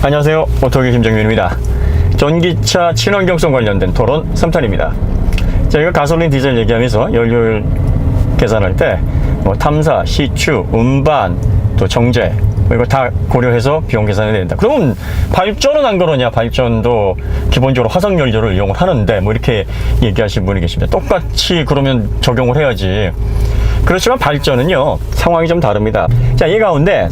안녕하세요. 오토기 김정민입니다. 전기차 친환경성 관련된 토론 3탄입니다. 저희가 가솔린 디젤 얘기하면서 연료율 계산할 때 탐사, 시추, 운반, 또 정제 이거 다 고려해서 비용 계산해야 된다. 그러면 발전은 안 그러냐? 발전도 기본적으로 화석연료를 이용을 하는데 이렇게 얘기하시는 분이 계십니다. 똑같이 그러면 적용을 해야지. 그렇지만 발전은요 상황이 좀 다릅니다. 자, 이 가운데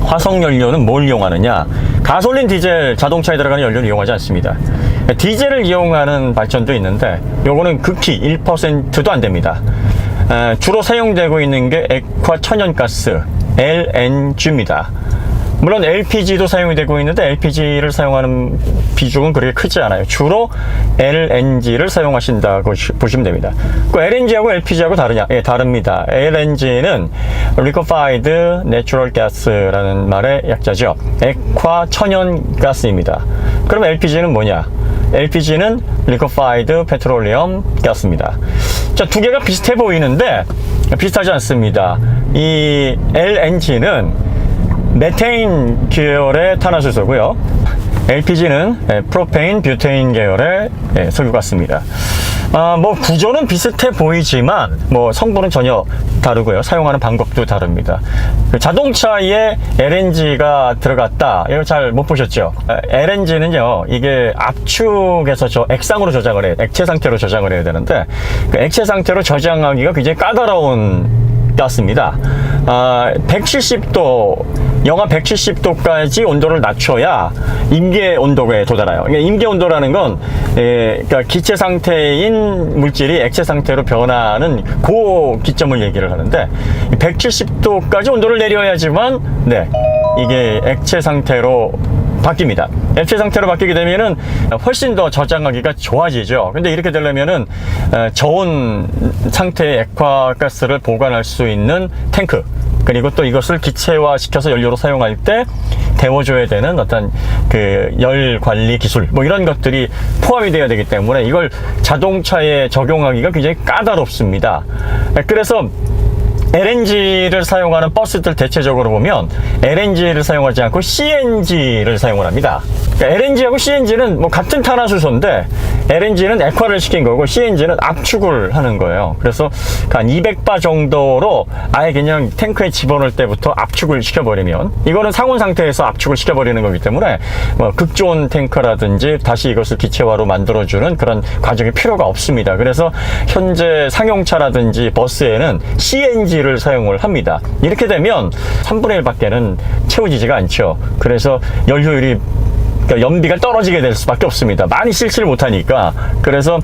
화석연료는 뭘 이용하느냐? 가솔린, 디젤, 자동차에 들어가는 연료를 이용하지 않습니다. 디젤을 이용하는 발전도 있는데 요거는 극히 1%도 안 됩니다. 주로 사용되고 있는 게 액화 천연가스 LNG입니다. 물론 LPG도 사용이 되고 있는데 LPG를 사용하는 비중은 그렇게 크지 않아요. 주로 LNG를 사용하신다고 보시면 됩니다. 그 LNG하고 LPG하고 다르냐? 예, 다릅니다. LNG는 Liquefied Natural Gas라는 말의 약자죠. 액화 천연가스입니다. 그럼 LPG는 뭐냐? LPG는 Liquefied Petroleum Gas입니다. 자, 두 개가 비슷해 보이는데 비슷하지 않습니다. 이 LNG는 메테인 계열의 탄화수소고요. LPG는 프로페인, 뷰테인 계열의 석유 같습니다. 구조는 비슷해 보이지만 성분은 전혀 다르고요. 사용하는 방법도 다릅니다. 자동차에 LNG가 들어갔다. 이거 잘 못 보셨죠? LNG는요, 이게 압축에서 액상으로 저장을 해요. 액체 상태로 저장을 해야 되는데 그 액체 상태로 저장하기가 굉장히 까다로운 가스입니다. 170도, 영하 170도까지 온도를 낮춰야 임계 온도에 도달해요. 그러니까 임계 온도라는 건 그러니까 기체 상태인 물질이 액체 상태로 변하는 그 기점을 얘기를 하는데 170도까지 온도를 내려야지만 이게 액체 상태로 바뀝니다. 액체 상태로 바뀌게 되면은 훨씬 더 저장하기가 좋아지죠. 근데 이렇게 되려면은 저온 상태의 액화가스를 보관할 수 있는 탱크, 그리고 또 이것을 기체화 시켜서 연료로 사용할 때 데워줘야 되는 어떤 그 열 관리 기술 이런 것들이 포함이 되어야 되기 때문에 이걸 자동차에 적용하기가 굉장히 까다롭습니다. 그래서 LNG를 사용하는 버스들 대체적으로 보면 LNG를 사용하지 않고 CNG를 사용을 합니다. 그러니까 LNG하고 CNG는 같은 탄화수소인데 LNG는 액화를 시킨 거고 CNG는 압축을 하는 거예요. 그래서 한 200바 정도로 아예 그냥 탱크에 집어넣을 때부터 압축을 시켜버리면, 이거는 상온 상태에서 압축을 시켜버리는 거기 때문에 극조온 탱크라든지 다시 이것을 기체화로 만들어주는 그런 과정이 필요가 없습니다. 그래서 현재 상용차라든지 버스에는 CNG를 사용을 합니다. 이렇게 되면 3분의 1밖에는 채워지지가 않죠. 그래서 연료율이, 그러니까 연비가 떨어지게 될 수밖에 없습니다. 많이 실지를 못하니까. 그래서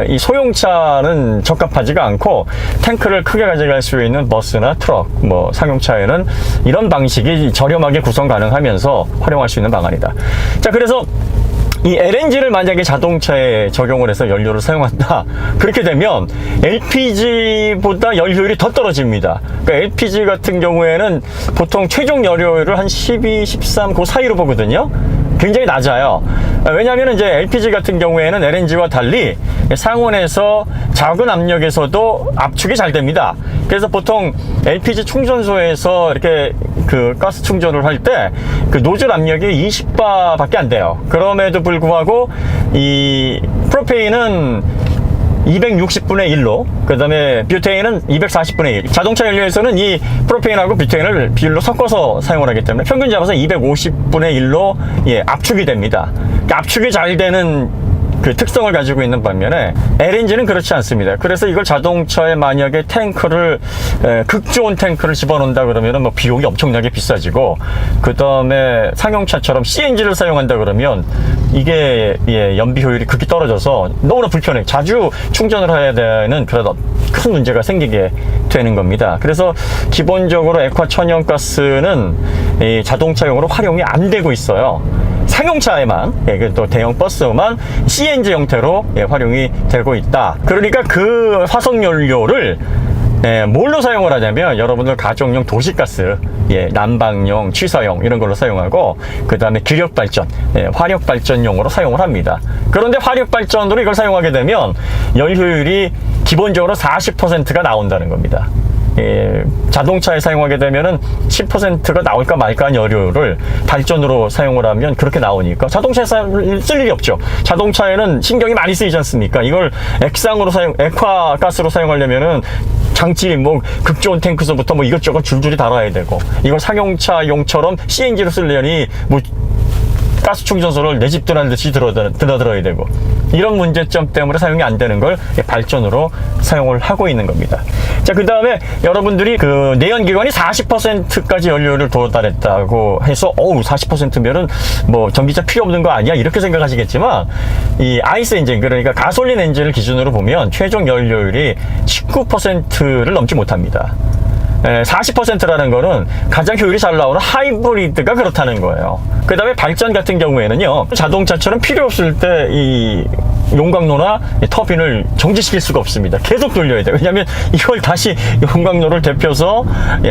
이 소형차는 적합하지가 않고 탱크를 크게 가져갈 수 있는 버스나 트럭, 상용차에는 이런 방식이 저렴하게 구성 가능하면서 활용할 수 있는 방안이다. 자, 그래서 이 LNG를 만약에 자동차에 적용을 해서 연료를 사용한다, 그렇게 되면 LPG보다 연료율이 더 떨어집니다. 그러니까 LPG 같은 경우에는 보통 최종 연료율을 한 12, 13 그 사이로 보거든요. 굉장히 낮아요. 왜냐하면 이제 LPG 같은 경우에는 LNG와 달리 상온에서 작은 압력에서도 압축이 잘 됩니다. 그래서 보통 LPG 충전소에서 이렇게 그 가스 충전을 할 때 그 노즐 압력이 20바밖에 안 돼요. 그럼에도 불구하고 이 프로페인은 260분의 1로, 그 다음에 뷰테인은 240분의 1. 자동차 연료에서는 이 프로페인하고 뷰테인을 비율로 섞어서 사용을 하기 때문에 평균 잡아서 250분의 1로 압축이 됩니다. 그러니까 압축이 잘 되는 그 특성을 가지고 있는 반면에 LNG는 그렇지 않습니다. 그래서 이걸 자동차에 만약에 극조온 탱크를 집어넣는다 그러면 비용이 엄청나게 비싸지고, 그 다음에 상용차처럼 CNG를 사용한다 그러면 이게 연비 효율이 극히 떨어져서 너무나 불편해. 자주 충전을 해야 되는 그런 큰 문제가 생기게 되는 겁니다. 그래서 기본적으로 액화 천연가스는 이 자동차용으로 활용이 안 되고 있어요. 상용차에만, 또 대형 버스만 CNG 형태로 활용이 되고 있다. 그러니까 그 화석연료를 뭘로 사용을 하냐면 여러분들 가정용 도시가스, 난방용, 취사용 이런 걸로 사용하고, 그 다음에 기력발전, 화력발전용으로 사용을 합니다. 그런데 화력발전으로 이걸 사용하게 되면 연료율이 기본적으로 40%가 나온다는 겁니다. 자동차에 사용하게 되면은 10%가 나올까 말까한 연료를 발전으로 사용을 하면 그렇게 나오니까 자동차에 쓸 일이 없죠. 자동차에는 신경이 많이 쓰이지 않습니까? 이걸 액화가스로 사용하려면은 장치 뭐 극저온 탱크서부터 뭐 이것저것 줄줄이 달아야 되고, 이걸 상용차용처럼 CNG로 쓰려니 뭐 가스 충전소를 내 집 드나듯이 드나들어야 되고, 이런 문제점 때문에 사용이 안 되는 걸 발전으로 사용을 하고 있는 겁니다. 자, 그 다음에 여러분들이 그 내연기관이 40%까지 연료를 도달했다고 해서 40%면은 뭐 전기차 필요 없는 거 아니야? 이렇게 생각하시겠지만, 이 아이스 엔진, 그러니까 가솔린 엔진을 기준으로 보면 최종 연료율이 19%를 넘지 못합니다. 40%라는 거는 가장 효율이 잘 나오는 하이브리드가 그렇다는 거예요. 그 다음에 발전 같은 경우에는요, 자동차처럼 필요 없을 때 이 용광로나 터빈을 정지시킬 수가 없습니다. 계속 돌려야 돼요. 왜냐하면 이걸 다시 용광로를 데펴서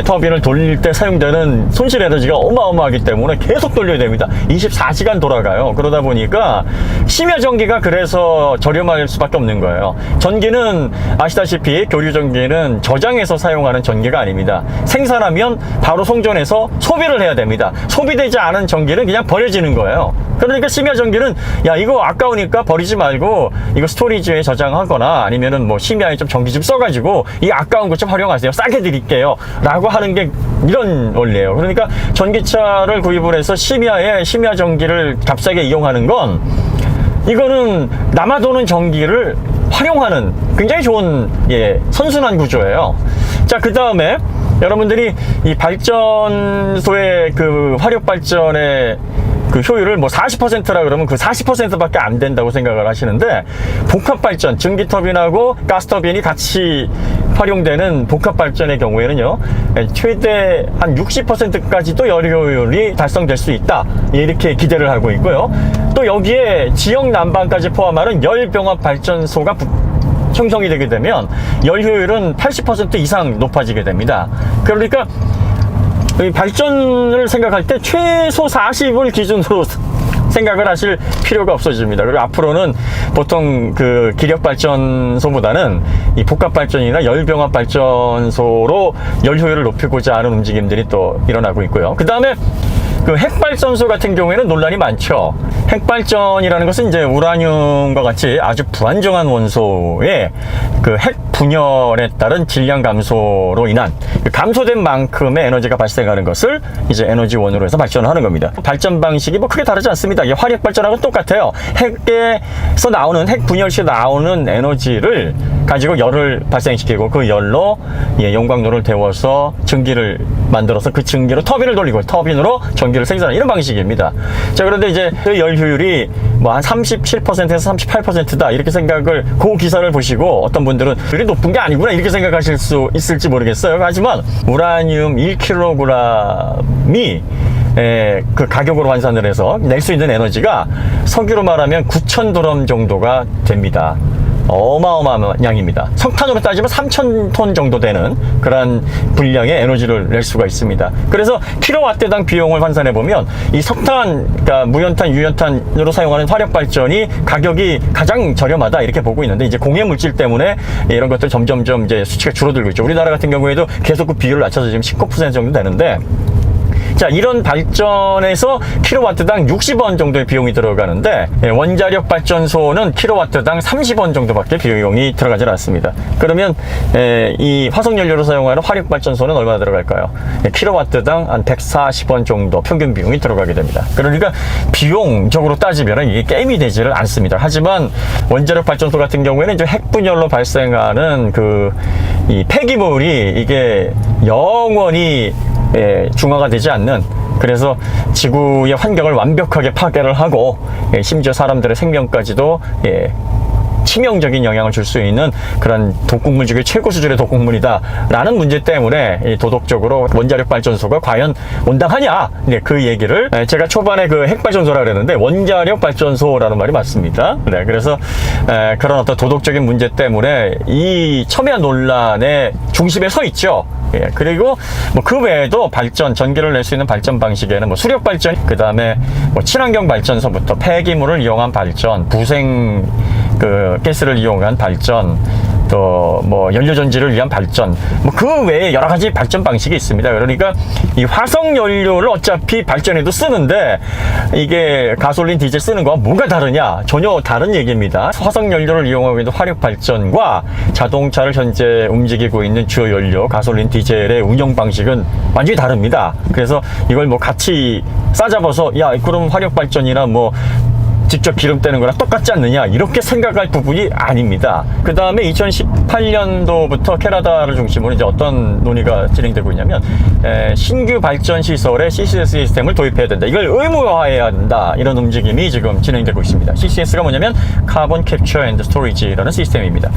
터빈을 돌릴 때 사용되는 손실 에너지가 어마어마하기 때문에 계속 돌려야 됩니다. 24시간 돌아가요. 그러다 보니까 심야 전기가 그래서 저렴할 수밖에 없는 거예요. 전기는 아시다시피 교류 전기는 저장해서 사용하는 전기가 아닙니다. 생산하면 바로 송전해서 소비를 해야 됩니다. 소비되지 않은 전기는 그냥 버려지는 거예요. 그러니까 심야 전기는 야, 이거 아까우니까 버리지 말고 이거 스토리지에 저장하거나 아니면은 뭐 심야에 좀 전기 좀 써가지고 이 아까운 것 좀 활용하세요. 싸게 드릴게요. 라고 하는 게 이런 원리예요. 그러니까 전기차를 구입을 해서 심야 전기를 값싸게 이용하는 건, 이거는 남아도는 전기를 활용하는 굉장히 좋은 선순환 구조예요. 자, 그 다음에 여러분들이 이 발전소의 그 화력 발전의 그 효율을 뭐 40%라 그러면 그 40%밖에 안 된다고 생각을 하시는데, 복합발전, 전기터빈하고 가스터빈이 같이 활용되는 복합발전의 경우에는요, 최대 한 60%까지도 연료율이 달성될 수 있다, 이렇게 기대를 하고 있고요. 또 여기에 지역 난방까지 포함하는 열병합 발전소가 형성이 되게 되면 연료율은 80% 이상 높아지게 됩니다. 그러니까 발전을 생각할 때 최소 40을 기준으로 생각을 하실 필요가 없어집니다. 그리고 앞으로는 보통 그 기력발전소보다는 이 복합발전이나 열병합 발전소로 연료율을 높이고자 하는 움직임들이 또 일어나고 있고요. 그 다음에 그 핵발전소 같은 경우에는 논란이 많죠. 핵발전이라는 것은 이제 우라늄과 같이 아주 불안정한 원소의 그 핵 분열에 따른 질량 감소로 인한 감소된 만큼의 에너지가 발생하는 것을 이제 에너지원으로 해서 발전을 하는 겁니다. 발전 방식이 뭐 크게 다르지 않습니다. 이게 화력 발전하고 똑같아요. 핵에서 나오는, 핵 분열 시 나오는 에너지를 가지고 열을 발생시키고 그 열로 용광로를 데워서 전기를 만들어서 그 전기로 터빈을 돌리고 터빈으로 전기를 생산하는 이런 방식입니다. 자, 그런데 이제 그 열 효율이 뭐 한 37%에서 38%다 이렇게 생각을, 그 기사를 보시고 어떤 분들은 그리 높은 게 아니구나 이렇게 생각하실 수 있을지 모르겠어요. 하지만 우라늄 1kg이 그 가격으로 환산을 해서 낼 수 있는 에너지가 석유로 말하면 9,000드럼 정도가 됩니다. 어마어마한 양입니다. 석탄으로 따지면 3,000톤 정도 되는 그런 분량의 에너지를 낼 수가 있습니다. 그래서 킬로와트당 비용을 환산해 보면 이 석탄, 그러니까 무연탄, 유연탄으로 사용하는 화력 발전이 가격이 가장 저렴하다 이렇게 보고 있는데, 이제 공해 물질 때문에 이런 것들 점점점 이제 수치가 줄어들고 있죠. 우리나라 같은 경우에도 계속 그 비율을 낮춰서 지금 19% 정도 되는데, 자, 이런 발전에서 킬로와트당 60원 정도의 비용이 들어가는데, 원자력 발전소는 킬로와트당 30원 정도밖에 비용이 들어가지 않습니다. 그러면 이 화석연료로 사용하는 화력 발전소는 얼마나 들어갈까요? 킬로와트당 한 140원 정도 평균 비용이 들어가게 됩니다. 그러니까 비용적으로 따지면 이게 게임이 되지를 않습니다. 하지만 원자력 발전소 같은 경우에는 이제 핵분열로 발생하는 이 폐기물이 이게 영원히 중화가 되지 않는, 그래서 지구의 환경을 완벽하게 파괴를 하고 심지어 사람들의 생명까지도 치명적인 영향을 줄 수 있는 그런 독극물 중에 최고 수준의 독극물이다 라는 문제 때문에 도덕적으로 원자력 발전소가 과연 온당하냐, 그 얘기를 제가 초반에 그 핵발전소라 그랬는데 원자력 발전소라는 말이 맞습니다. 그래서 그런 어떤 도덕적인 문제 때문에 이 첨예한 논란의 중심에 서 있죠. 그리고 뭐 그 외에도 전기를 낼 수 있는 발전 방식에는 뭐 수력 발전, 그 다음에 뭐 친환경 발전소부터 폐기물을 이용한 발전, 부생 가스를 이용한 발전, 또 뭐 연료전지를 위한 발전, 뭐 그 외에 여러 가지 발전 방식이 있습니다. 그러니까 이 화석 연료를 어차피 발전에도 쓰는데 이게 가솔린, 디젤 쓰는 거와 뭐가 다르냐? 전혀 다른 얘기입니다. 화석 연료를 이용하고 있는 화력 발전과 자동차를 현재 움직이고 있는 주요 연료 가솔린, 디젤의 운영 방식은 완전히 다릅니다. 그래서 이걸 뭐 같이 싸잡아서 야 그럼 화력 발전이나 뭐 직접 기름 떼는 거랑 똑같지 않느냐 이렇게 생각할 부분이 아닙니다. 그 다음에 2018년도부터 캐나다를 중심으로 이제 어떤 논의가 진행되고 있냐면 신규 발전 시설에 CCS 시스템을 도입해야 된다. 이걸 의무화해야 된다. 이런 움직임이 지금 진행되고 있습니다. CCS가 뭐냐면 카본 캡처 앤드 스토리지라는 시스템입니다.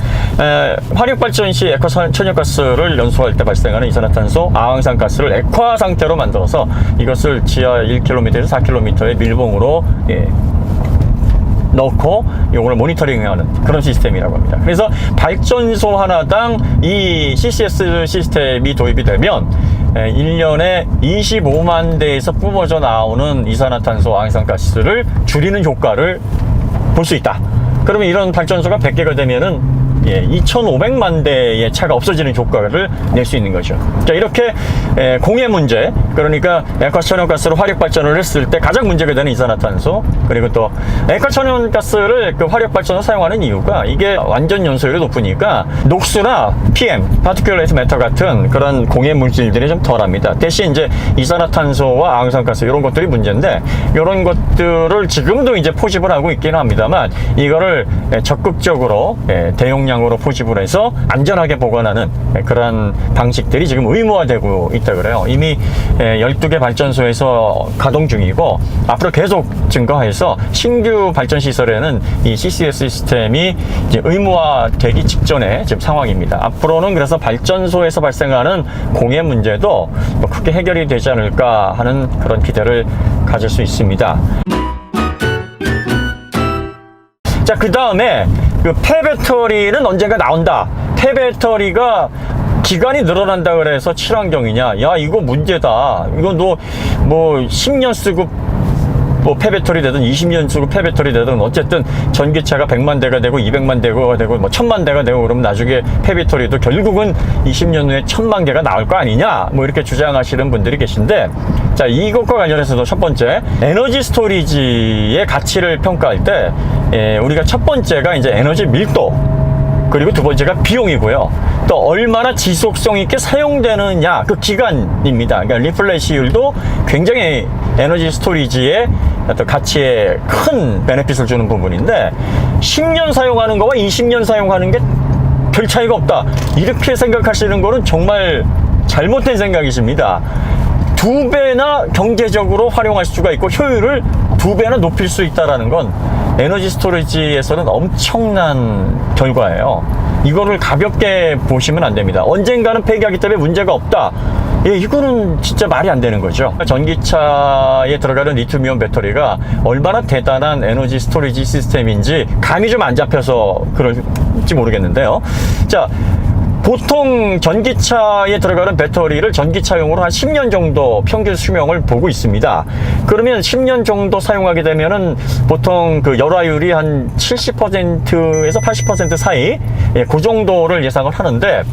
화력 발전 시 액화 천연가스를 연소할 때 발생하는 이산화탄소, 아황산가스를 액화 상태로 만들어서 이것을 지하 1km에서 4km의 밀봉으로 넣고 이걸 모니터링하는 그런 시스템이라고 합니다. 그래서 발전소 하나당 이 CCS 시스템이 도입이 되면 1년에 25만 대에서 뿜어져 나오는 이산화탄소, 아황산가스를 줄이는 효과를 볼 수 있다. 그러면 이런 발전소가 100개가 되면은 2,500만 대의 차가 없어지는 효과를 낼 수 있는 거죠. 자, 이렇게 공해 문제, 그러니까 액화천연가스로 화력 발전을 했을 때 가장 문제가 되는 이산화탄소, 그리고 또 액화천연가스를 그 화력 발전을 사용하는 이유가 이게 완전 연소율이 높으니까 녹수나 PM, 파티큘레이트 매터 같은 그런 공해 물질들이 좀 덜합니다. 대신 이제 이산화탄소와 아황산가스 이런 것들이 문제인데 이런 것들을 지금도 이제 포집을 하고 있기는 합니다만 이거를 적극적으로 대용량으로 포집을 해서 안전하게 보관하는 그런 방식들이 지금 의무화되고 있다 그래요. 이미 12개 발전소에서 가동 중이고 앞으로 계속 증가해서 신규 발전 시설에는 이 CCS 시스템이 이제 의무화되기 직전의 지금 상황입니다. 앞으로는 그래서 발전소에서 발생하는 공해 문제도 뭐 크게 해결이 되지 않을까 하는 그런 기대를 가질 수 있습니다. 자, 그 다음에 그 폐배터리는 언젠가 나온다. 폐배터리가 기간이 늘어난다 그래서 친환경이냐? 야, 이거 문제다. 이거 너 뭐 10년 쓰고 뭐 폐배터리 되든 20년 쓰고 폐배터리 되든 어쨌든 전기차가 100만 대가 되고 200만 대가 되고 뭐 1000만 대가 되고 그러면 나중에 폐배터리도 결국은 20년 후에 1000만 개가 나올 거 아니냐? 뭐 이렇게 주장하시는 분들이 계신데, 자, 이것과 관련해서도 첫 번째 에너지 스토리지의 가치를 평가할 때 우리가 첫 번째가 이제 에너지 밀도, 그리고 두 번째가 비용이고요. 또 얼마나 지속성 있게 사용되느냐, 그 기간입니다. 그러니까 리플레시율도 굉장히 에너지 스토리지의 어떤 가치에 큰 베네핏을 주는 부분인데 10년 사용하는 거와 20년 사용하는 게 별 차이가 없다. 이렇게 생각하시는 거는 정말 잘못된 생각이십니다. 2배나 경제적으로 활용할 수가 있고 효율을 2배나 높일 수 있다는 건 에너지 스토리지에서는 엄청난 결과예요. 이거를 가볍게 보시면 안 됩니다. 언젠가는 폐기하기 때문에 문제가 없다. 이거는 진짜 말이 안 되는 거죠. 전기차에 들어가는 리튬이온 배터리가 얼마나 대단한 에너지 스토리지 시스템인지 감이 좀 안 잡혀서 그럴지 모르겠는데요. 자, 보통 전기차에 들어가는 배터리를 전기차용으로 한 10년 정도 평균 수명을 보고 있습니다. 그러면 10년 정도 사용하게 되면은 보통 그 열화율이 한 70%에서 80% 사이, 그 정도를 예상을 하는데,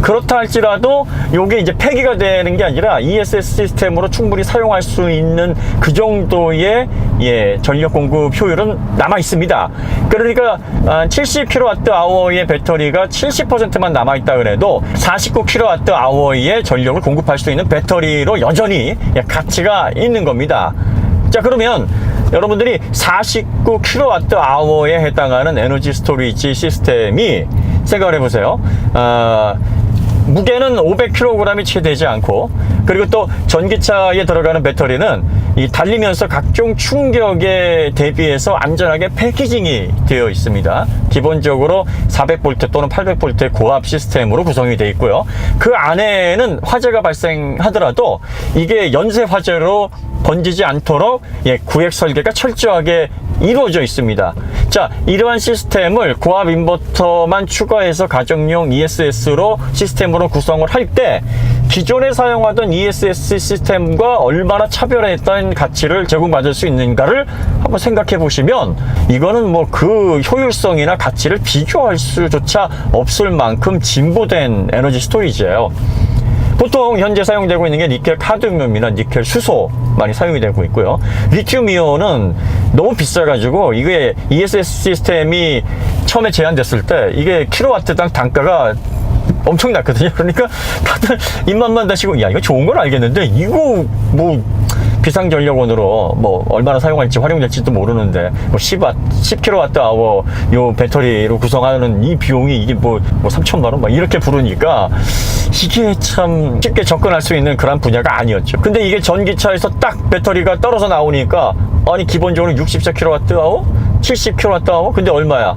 그렇다 할지라도 이게 이제 폐기가 되는 게 아니라 ESS 시스템으로 충분히 사용할 수 있는 그 정도의 전력 공급 효율은 남아 있습니다. 그러니까 70kWh의 배터리가 70%만 남아 있다 그래도 49kWh의 전력을 공급할 수 있는 배터리로 여전히 가치가 있는 겁니다. 자, 그러면 여러분들이 49kWh에 해당하는 에너지 스토리지 시스템이 생각을 해보세요. 무게는 500kg이 채 되지 않고, 그리고 또 전기차에 들어가는 배터리는 이 달리면서 각종 충격에 대비해서 안전하게 패키징이 되어 있습니다. 기본적으로 400V 또는 800V의 고압 시스템으로 구성이 되어 있고요. 그 안에는 화재가 발생하더라도 이게 연쇄 화재로 번지지 않도록 구획 설계가 철저하게 이루어져 있습니다. 자, 이러한 시스템을 고압 인버터만 추가해서 가정용 ESS로 시스템으로 구성을 할 때 기존에 사용하던 ESS 시스템과 얼마나 차별화했던 가치를 제공받을 수 있는가를 한번 생각해 보시면 이거는 뭐 그 효율성이나 가치를 비교할 수조차 없을 만큼 진보된 에너지 스토리지예요. 보통 현재 사용되고 있는 게 니켈 카드뮴이나 니켈 수소 많이 사용이 되고 있고요. 리튬 이온은 너무 비싸가지고 이게 ESS 시스템이 처음에 제안됐을 때 이게 킬로와트당 단가가 엄청 낮거든요. 그러니까 다들 입맛만 다시고 야 이거 좋은 건 알겠는데 이거 뭐 비상전력원으로 뭐 얼마나 사용할지 활용될지도 모르는데 뭐 10kWh 요 배터리로 구성하는 이 비용이 이게 뭐 3천만 원 막 이렇게 부르니까 이게 참 쉽게 접근할 수 있는 그런 분야가 아니었죠. 근데 이게 전기차에서 딱 배터리가 떨어져 나오니까 아니 기본적으로 64kWh 70kWh 근데 얼마야?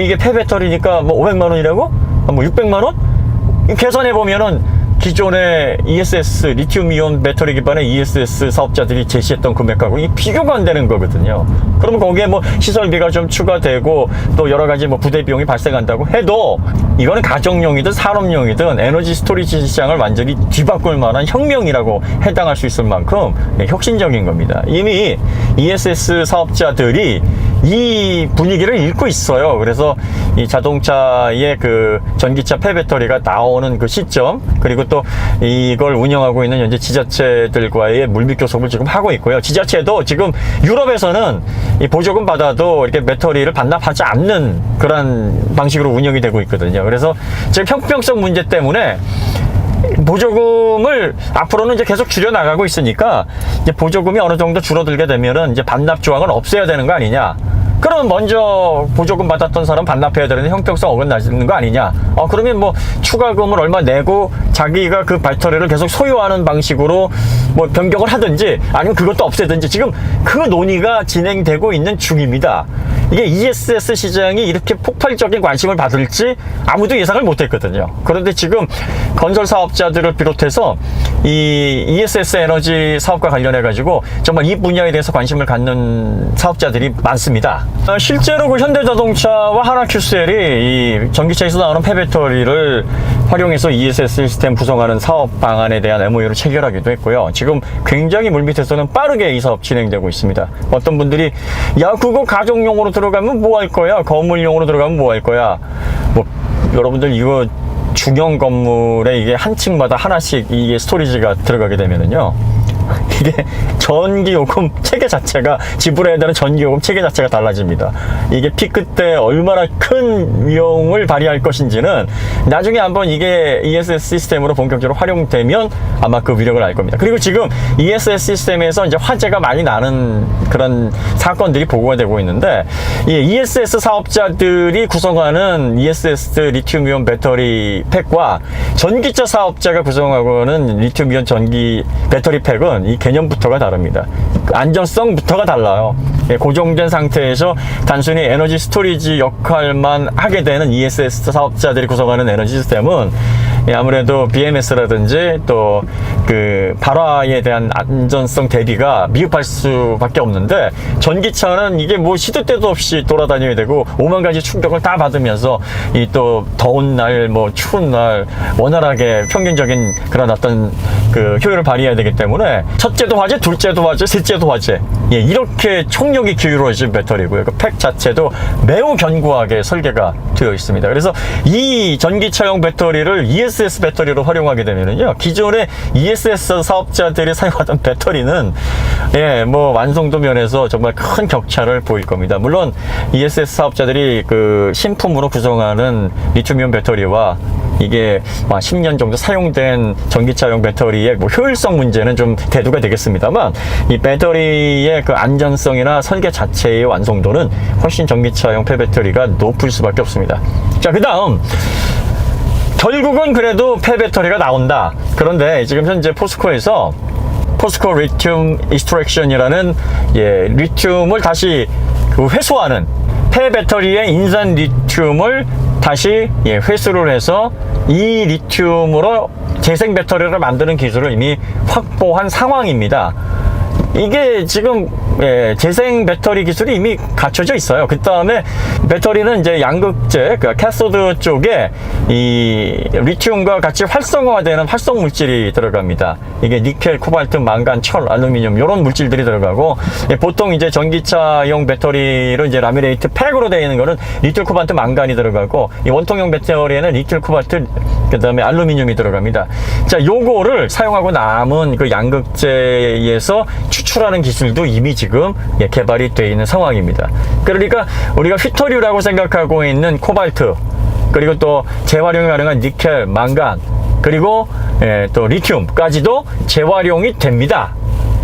이게 폐배터리니까 뭐 500만 원이라고? 뭐 600만 원? 계산해 보면은 기존의 ESS 리튬이온 배터리 기반의 ESS 사업자들이 제시했던 금액하고 이 비교가 안 되는 거거든요. 그러면 거기에 뭐 시설비가 좀 추가되고 또 여러 가지 뭐 부대 비용이 발생한다고 해도 이거는 가정용이든 산업용이든 에너지 스토리지 시장을 완전히 뒤바꿀 만한 혁명이라고 해당할 수 있을 만큼 혁신적인 겁니다. 이미 ESS 사업자들이 이 분위기를 읽고 있어요. 그래서 이 자동차의 그 전기차 폐배터리가 나오는 그 시점 그리고 또 이걸 운영하고 있는 현재 지자체들과의 물밑 교섭을 지금 하고 있고요. 지자체도 지금 유럽에서는 이 보조금 받아도 이렇게 배터리를 반납하지 않는 그런 방식으로 운영이 되고 있거든요. 그래서 지금 형평성 문제 때문에 보조금을 앞으로는 이제 계속 줄여나가고 있으니까 이제 보조금이 어느 정도 줄어들게 되면은 이제 반납 조항을 없애야 되는 거 아니냐. 그러면 먼저 보조금 받았던 사람 반납해야 되는데 형평성 어긋나는 거 아니냐. 그러면 뭐 추가금을 얼마 내고 자기가 그 배터리를 계속 소유하는 방식으로 뭐 변경을 하든지 아니면 그것도 없애든지 지금 그 논의가 진행되고 있는 중입니다. 이게 ESS 시장이 이렇게 폭발적인 관심을 받을지 아무도 예상을 못했거든요. 그런데 지금 건설 사업자들을 비롯해서 이 ESS 에너지 사업과 관련해 가지고 정말 이 분야에 대해서 관심을 갖는 사업자들이 많습니다. 실제로 그 현대자동차와 하나큐셀이 이 전기차에서 나오는 폐배터리를 활용해서 ESS 시스템 구성하는 사업 방안에 대한 MOU를 체결하기도 했고요. 지금 굉장히 물밑에서는 빠르게 이 사업 진행되고 있습니다. 어떤 분들이 야 그거 가정용으로 들어가면 뭐 할 거야? 건물용으로 들어가면 뭐 할 거야? 뭐 여러분들 이거 중형 건물에 이게 한 층마다 하나씩 이게 스토리지가 들어가게 되면은요. 이게 전기요금 체계 자체가 지불해야 되는 전기요금 체계 자체가 달라집니다. 이게 피크 때 얼마나 큰 위용을 발휘할 것인지는 나중에 한번 이게 ESS 시스템으로 본격적으로 활용되면 아마 그 위력을 알 겁니다. 그리고 지금 ESS 시스템에서 이제 화재가 많이 나는 그런 사건들이 보고가 되고 있는데 이 ESS 사업자들이 구성하는 ESS 리튬이온 배터리 팩과 전기차 사업자가 구성하고는 리튬이온 전기 배터리 팩은 이 개념부터가 다릅니다. 그 안전성부터가 달라요. 고정된 상태에서 단순히 에너지 스토리지 역할만 하게 되는 ESS 사업자들이 구성하는 에너지 시스템은 아무래도 BMS라든지 또 그 발화에 대한 안전성 대비가 미흡할 수밖에 없는데 전기차는 이게 뭐 시도 때도 없이 돌아다녀야 되고 5만 가지 충격을 다 받으면서 이 또 더운 날 뭐 추운 날 원활하게 평균적인 그런 어떤 그 효율을 발휘해야 되기 때문에 첫째도 화재, 둘째도 화재, 셋째도 화재 이렇게 총력이 기울어진 배터리고요. 그 팩 자체도 매우 견고하게 설계가 되어 있습니다. 그래서 이 전기차용 배터리를 ESS 배터리로 활용하게 되면은요, 기존의 ESS 사업자들이 사용하던 배터리는 뭐 완성도 면에서 정말 큰 격차를 보일 겁니다. 물론 ESS 사업자들이 그 신품으로 구성하는 리튬이온 배터리와 이게 10년 정도 사용된 전기차용 배터리의 뭐 효율성 문제는 좀 대두가 되겠습니다만 이 배터리의 그 안전성이나 설계 자체의 완성도는 훨씬 전기차용 폐배터리가 높을 수밖에 없습니다. 자, 그 다음 결국은 그래도 폐배터리가 나온다. 그런데 지금 현재 포스코에서 포스코 리튬 익스트랙션이라는 리튬을 다시 회수하는 폐배터리의 인산 리튬을 다시 회수를 해서 이 리튬으로 재생 배터리를 만드는 기술을 이미 확보한 상황입니다. 이게 지금 재생 배터리 기술이 이미 갖춰져 있어요. 그 다음에 배터리는 이제 양극재, 그 캐소드 쪽에 이 리튬과 같이 활성화되는 활성 물질이 들어갑니다. 이게 니켈, 코발트, 망간, 철, 알루미늄 이런 물질들이 들어가고, 보통 이제 전기차용 배터리로 이제 라미네이트 팩으로 되어 있는 거는 니켈, 코발트, 망간이 들어가고, 이 원통형 배터리에는 니켈, 코발트, 그 다음에 알루미늄이 들어갑니다. 자, 요거를 사용하고 남은 그 양극재에서 추출하는 기술도 이미 지금 개발이 되어 있는 상황입니다. 그러니까 우리가 휘토류라고 생각하고 있는 코발트, 그리고 또 재활용이 가능한 니켈, 망간, 그리고 또 리튬까지도 재활용이 됩니다.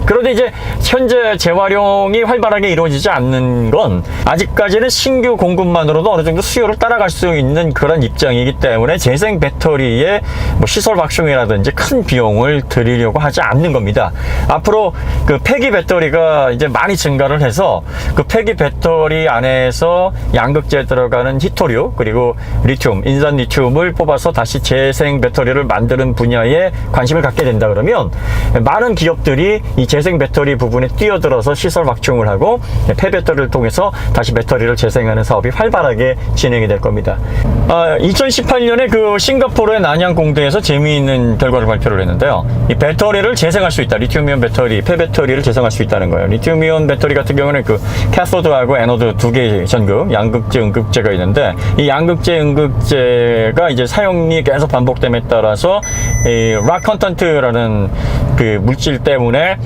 그런데 이제 현재 재활용이 활발하게 이루어지지 않는 건 아직까지는 신규 공급만으로도 어느 정도 수요를 따라갈 수 있는 그런 입장이기 때문에 재생 배터리의 뭐 시설 확충이라든지 큰 비용을 들이려고 하지 않는 겁니다. 앞으로 그 폐기 배터리가 이제 많이 증가를 해서 그 폐기 배터리 안에서 양극재에 들어가는 히토류, 그리고 리튬, 인산 리튬을 뽑아서 다시 재생 배터리를 만드는 분야에 관심을 갖게 된다 그러면 많은 기업들이 이 재생 배터리 부분에 뛰어들어서 시설 확충을 하고 폐배터리를 통해서 다시 배터리를 재생하는 사업이 활발하게 진행이 될 겁니다. 2018년에 그 싱가포르의 난양 공대에서 재미있는 결과를 발표를 했는데요. 이 배터리를 재생할 수 있다. 리튬이온 배터리, 폐배터리를 재생할 수 있다는 거예요. 리튬이온 배터리 같은 경우는 그 캐소드하고 애노드 두 개의 전극, 양극재, 음극재가 있는데, 이 양극재, 음극재가 이제 사용이 계속 반복됨에 따라서 이 락 컨턴트라는 그 물질 때문에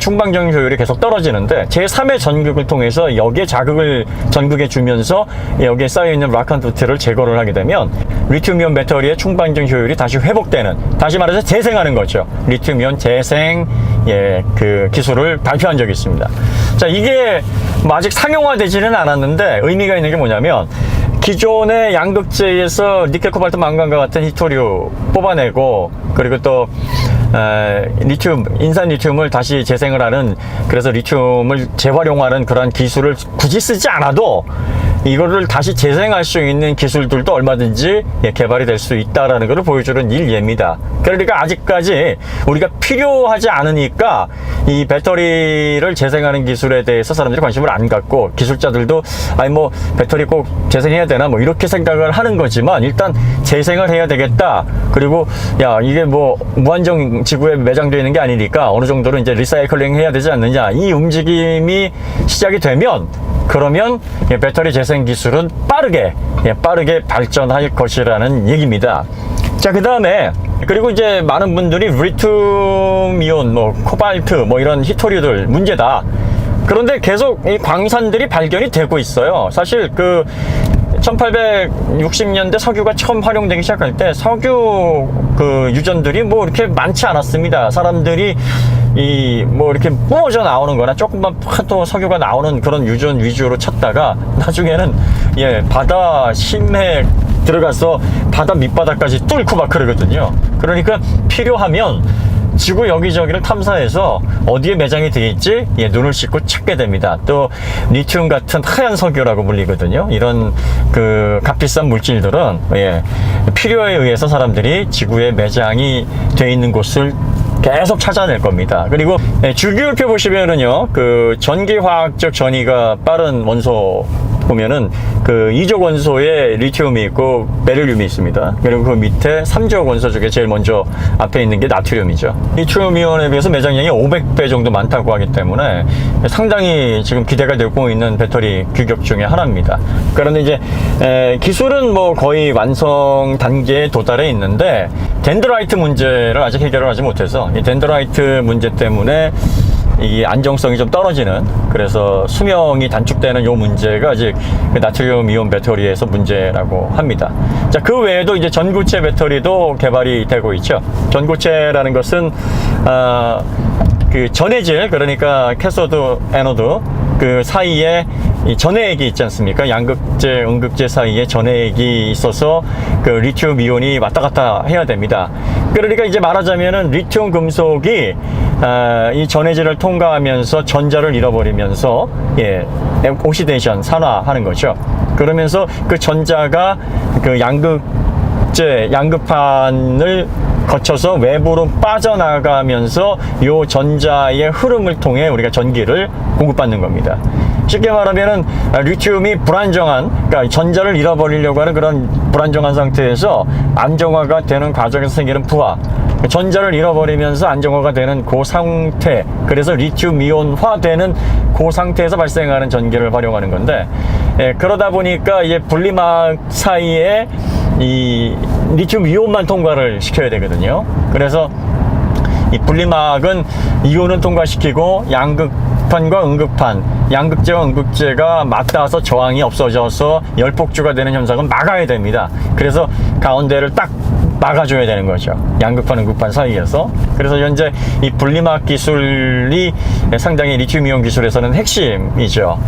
충방전 효율이 계속 떨어지는데, 제3의 전극을 통해서 여기에 자극을 전극에 주면서 여기에 쌓여있는 락 컨턴트를 제거를 하게 되면 리튬이온 배터리의 충방전 효율이 다시 회복되는, 다시 말해서 재생하는 거죠. 리튬이온 재생 그 기술을 발표한 적이 있습니다. 자, 이게 뭐 아직 상용화되지는 않았는데 의미가 있는 게 뭐냐면, 기존의 양극재에서 니켈, 코발트, 망간과 같은 히토류 뽑아내고, 그리고 또 리튬, 인산 리튬을 다시 재생을 하는, 그래서 리튬을 재활용하는 그런 기술을 굳이 쓰지 않아도 이거를 다시 재생할 수 있는 기술들도 얼마든지 개발이 될 수 있다라는 것을 보여주는 예입니다. 그러니까 아직까지 우리가 필요하지 않으니까 이 배터리를 재생하는 기술에 대해서 사람들이 관심을 안 갖고, 기술자들도 아니 뭐 배터리 꼭 재생해야 되나 뭐 이렇게 생각을 하는 거지만, 일단 재생을 해야 되겠다. 그리고 야, 이게 뭐 무한정 지구에 매장되어 있는 게 아니니까 어느 정도는 이제 리사이클링 해야 되지 않느냐, 이 움직임이 시작이 되면, 그러면 배터리 재생 기술은 빠르게 발전할 것이라는 얘기입니다. 자, 그 다음에 그리고 이제 많은 분들이 리튬이온, 뭐 코발트, 뭐 이런 히토류들 문제다. 그런데 계속 이 광산들이 발견이 되고 있어요. 사실 그 1860년대 석유가 처음 활용되기 시작할 때 석유 그 유전들이 뭐 이렇게 많지 않았습니다. 사람들이 이 뭐 이렇게 뿜어져 나오는 거나 조금만 파도 석유가 나오는 그런 유전 위주로 찾다가 나중에는 바다 심해 들어가서 바다 밑바닥까지 뚫고 막 그러거든요. 그러니까 필요하면 지구 여기저기를 탐사해서 어디에 매장이 되어 있지 눈을 씻고 찾게 됩니다. 또 리튬 같은 하얀 석유라고 불리거든요. 이런 그 값비싼 물질들은 필요에 의해서 사람들이 지구에 매장이 되어 있는 곳을 계속 찾아낼 겁니다. 그리고 주기율표 보시면은요, 그 전기화학적 전이가 빠른 원소 보면은 그 2족 원소에 리튬이 있고 베릴륨이 있습니다. 그리고 그 밑에 3족 원소 중에 제일 먼저 앞에 있는 게 나트륨이죠. 리튬이온에 비해서 매장량이 500배 정도 많다고 하기 때문에 상당히 지금 기대가 되고 있는 배터리 규격 중에 하나입니다. 그런데 이제 기술은 뭐 거의 완성 단계에 도달해 있는데, 덴드라이트 문제를 아직 해결을 하지 못해서 이 덴드라이트 문제 때문에 이 안정성이 좀 떨어지는, 그래서 수명이 단축되는 요 문제가 아직 나트륨 이온 배터리에서 문제라고 합니다. 자, 그 외에도 이제 전구체 배터리도 개발이 되고 있죠. 전구체라는 것은 그 전해질, 그러니까 캐소드, 애노드 그 사이에 이 전해액이 있지 않습니까? 양극재, 음극재 사이에 전해액이 있어서 그 리튬 이온이 왔다 갔다 해야 됩니다. 그러니까 이제 말하자면은 리튬 금속이 이 전해질을 통과하면서 전자를 잃어버리면서 옥시데이션, 산화하는 거죠. 그러면서 그 전자가 그 양극재, 양극판을 거쳐서 외부로 빠져나가면서 요 전자의 흐름을 통해 우리가 전기를 공급받는 겁니다. 쉽게 말하면은 리튬이 불안정한, 그러니까 전자를 잃어버리려고 하는 그런 불안정한 상태에서 안정화가 되는 과정에서 생기는 부하, 전자를 잃어버리면서 안정화가 되는 그 상태, 그래서 리튬 이온화 되는 그 상태에서 발생하는 전기를 활용하는 건데, 그러다 보니까 이제 분리막 사이에 이 리튬 이온만 통과를 시켜야 되거든요. 그래서 이 분리막은 이온은 통과시키고 양극판과 음극판, 양극재와 음극재가 맞닿아서 저항이 없어져서 열폭주가 되는 현상은 막아야 됩니다. 그래서 가운데를 딱 막아줘야 되는 거죠. 양극판, 음극판 사이에서. 그래서 현재 이 분리막 기술이 상당히 리튬이온 기술에서는 핵심이죠.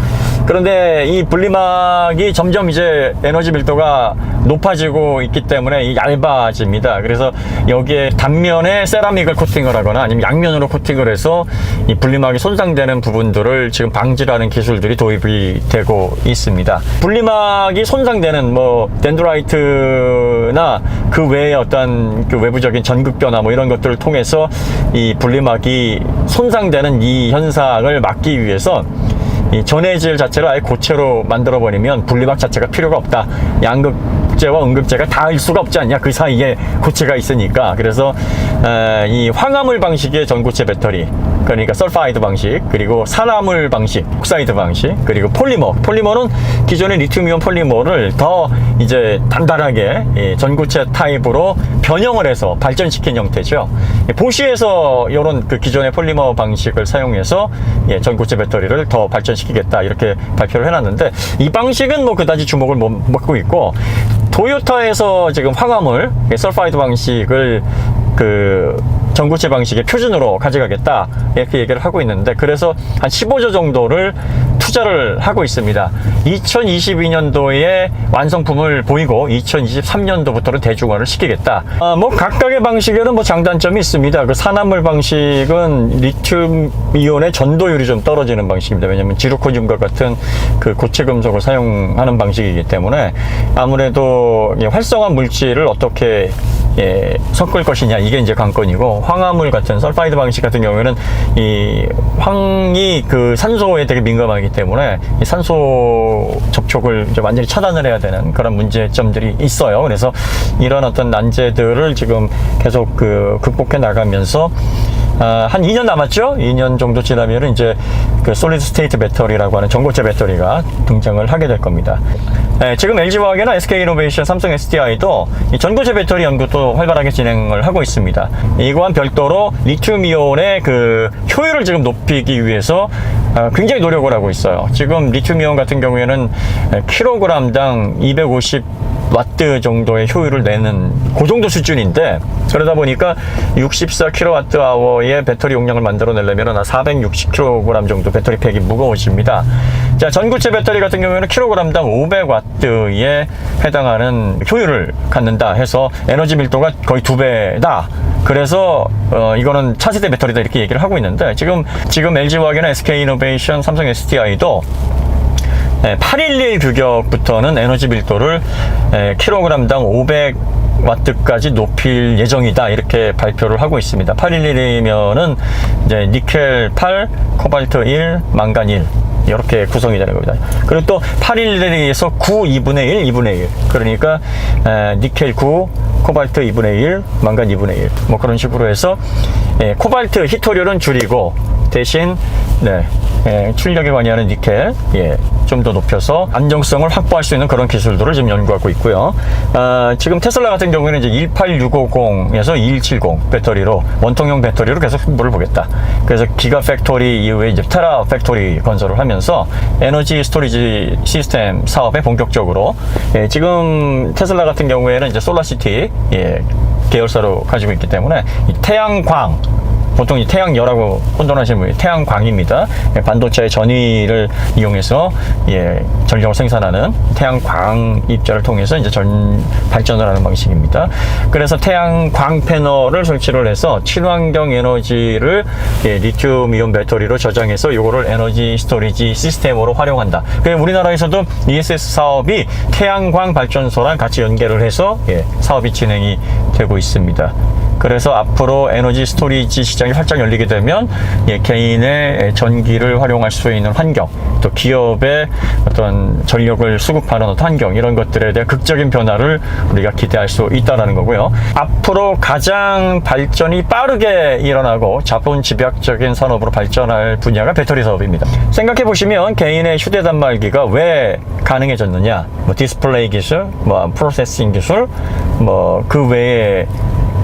그런데 이 분리막이 점점 이제 에너지 밀도가 높아지고 있기 때문에 얇아집니다. 그래서 여기에 단면에 세라믹을 코팅을 하거나 아니면 양면으로 코팅을 해서 이 분리막이 손상되는 부분들을 지금 방지하는 기술들이 도입이 되고 있습니다. 분리막이 손상되는 뭐 덴드라이트나 그 외에 어떤 그 외부적인 전극 변화 뭐 이런 것들을 통해서 이 분리막이 손상되는 이 현상을 막기 위해서 이 전해질 자체를 아예 고체로 만들어버리면 분리막 자체가 필요가 없다. 양극재와 음극재가 닿을 수가 없지 않냐. 그 사이에 고체가 있으니까. 그래서 이 황화물 방식의 전고체 배터리, 그러니까 설파이드 방식, 그리고 산화물 방식, 옥사이드 방식, 그리고 폴리머는 기존의 리튬이온 폴리머를 더 이제 단단하게 전고체 타입으로 변형을 해서 발전시킨 형태죠. 보쉬에서 이런 그 기존의 폴리머 방식을 사용해서 전고체 배터리를 더 발전시키겠다 이렇게 발표를 해놨는데, 이 방식은 뭐 그다지 주목을 못 받고 있고, 도요타에서 지금 황화물 설파이드 방식을 그 전고체 방식의 표준으로 가져가겠다 이렇게 얘기를 하고 있는데, 그래서 한 15조 정도를 투자를 하고 있습니다. 2022년도에 완성품을 보이고 2023년도부터는 대중화를 시키겠다. 뭐 각각의 방식에는 뭐 장단점이 있습니다. 그 산화물 방식은 리튬 이온의 전도율이 좀 떨어지는 방식입니다. 왜냐하면 지르코늄과 같은 그 고체 금속을 사용하는 방식이기 때문에 아무래도 활성화 물질을 어떻게 섞을 것이냐, 이게 이제 관건이고, 황화물 같은 설파이드 방식 같은 경우에는 이 황이 그 산소에 되게 민감하기 때문에 이 산소 접촉을 이제 완전히 차단을 해야 되는 그런 문제점들이 있어요. 그래서 이런 어떤 난제들을 지금 계속 그 극복해 나가면서 한 2년 남았죠? 2년 정도 지나면 이제 그 솔리드 스테이트 배터리라고 하는 전고체 배터리가 등장을 하게 될 겁니다. 지금 LG화학이나 SK이노베이션, 삼성 SDI도 이 전고체 배터리 연구도 활발하게 진행을 하고 있습니다. 이거와 별도로 리튬이온의 그 효율을 지금 높이기 위해서 굉장히 노력을 하고 있어요. 지금 리튬이온 같은 경우에는 킬로그램당 250와트 정도의 효율을 내는 그 정도 수준인데, 그러다 보니까 64kWh의 배터리 용량을 만들어내려면 한 460kg 정도 배터리 팩이 무거워집니다. 자, 전고체 배터리 같은 경우에는 킬로그램당 500W에 해당하는 효율을 갖는다 해서 에너지 밀도가 거의 2배다. 그래서 이거는 차세대 배터리다 이렇게 얘기를 하고 있는데, 지금 LG화학이나 SK이노베이션, 삼성 SDI도 811 규격부터는 에너지 밀도를 킬로그램당 500W까지 높일 예정이다 이렇게 발표를 하고 있습니다. 811이면은 이제 니켈 8, 코발트 1, 망간 1 이렇게 구성이 되는 겁니다. 그리고 또 811에서 9, 2분의 1, 2분의 1. 그러니까 니켈 9, 코발트 2분의 1, 망간 2분의 1. 뭐 그런 식으로 해서 코발트 히토류는 줄이고 대신 출력에 관여하는 니켈 좀 더 높여서 안정성을 확보할 수 있는 그런 기술들을 지금 연구하고 있고요. 지금 테슬라 같은 경우에는 이제 18650에서 2170 배터리로 원통형 배터리로 계속 승부를 보겠다. 그래서 기가 팩토리 이후에 이제 테라 팩토리 건설을 하면서 에너지 스토리지 시스템 사업에 본격적으로 지금 테슬라 같은 경우에는 이제 솔라시티 계열사로 가지고 있기 때문에 이 태양광, 보통 이 태양열하고 혼돈하시는 분이 태양광입니다. 반도체의 전위를 이용해서 전력을 생산하는 태양광 입자를 통해서 이제 발전을 하는 방식입니다. 그래서 태양광 패널을 설치를 해서 친환경 에너지를 리튬 이온 배터리로 저장해서 이거를 에너지 스토리지 시스템으로 활용한다. 그래서 우리나라에서도 ESS 사업이 태양광 발전소랑 같이 연계를 해서 사업이 진행이 되고 있습니다. 그래서 앞으로 에너지 스토리지 시장이 활짝 열리게 되면 개인의 전기를 활용할 수 있는 환경, 또 기업의 어떤 전력을 수급하는 어떤 환경, 이런 것들에 대한 극적인 변화를 우리가 기대할 수 있다는 거고요. 앞으로 가장 발전이 빠르게 일어나고 자본 집약적인 산업으로 발전할 분야가 배터리 사업입니다. 생각해 보시면 개인의 휴대폰 단말기가 왜 가능해졌느냐, 뭐 디스플레이 기술, 뭐 프로세싱 기술, 뭐 그 외에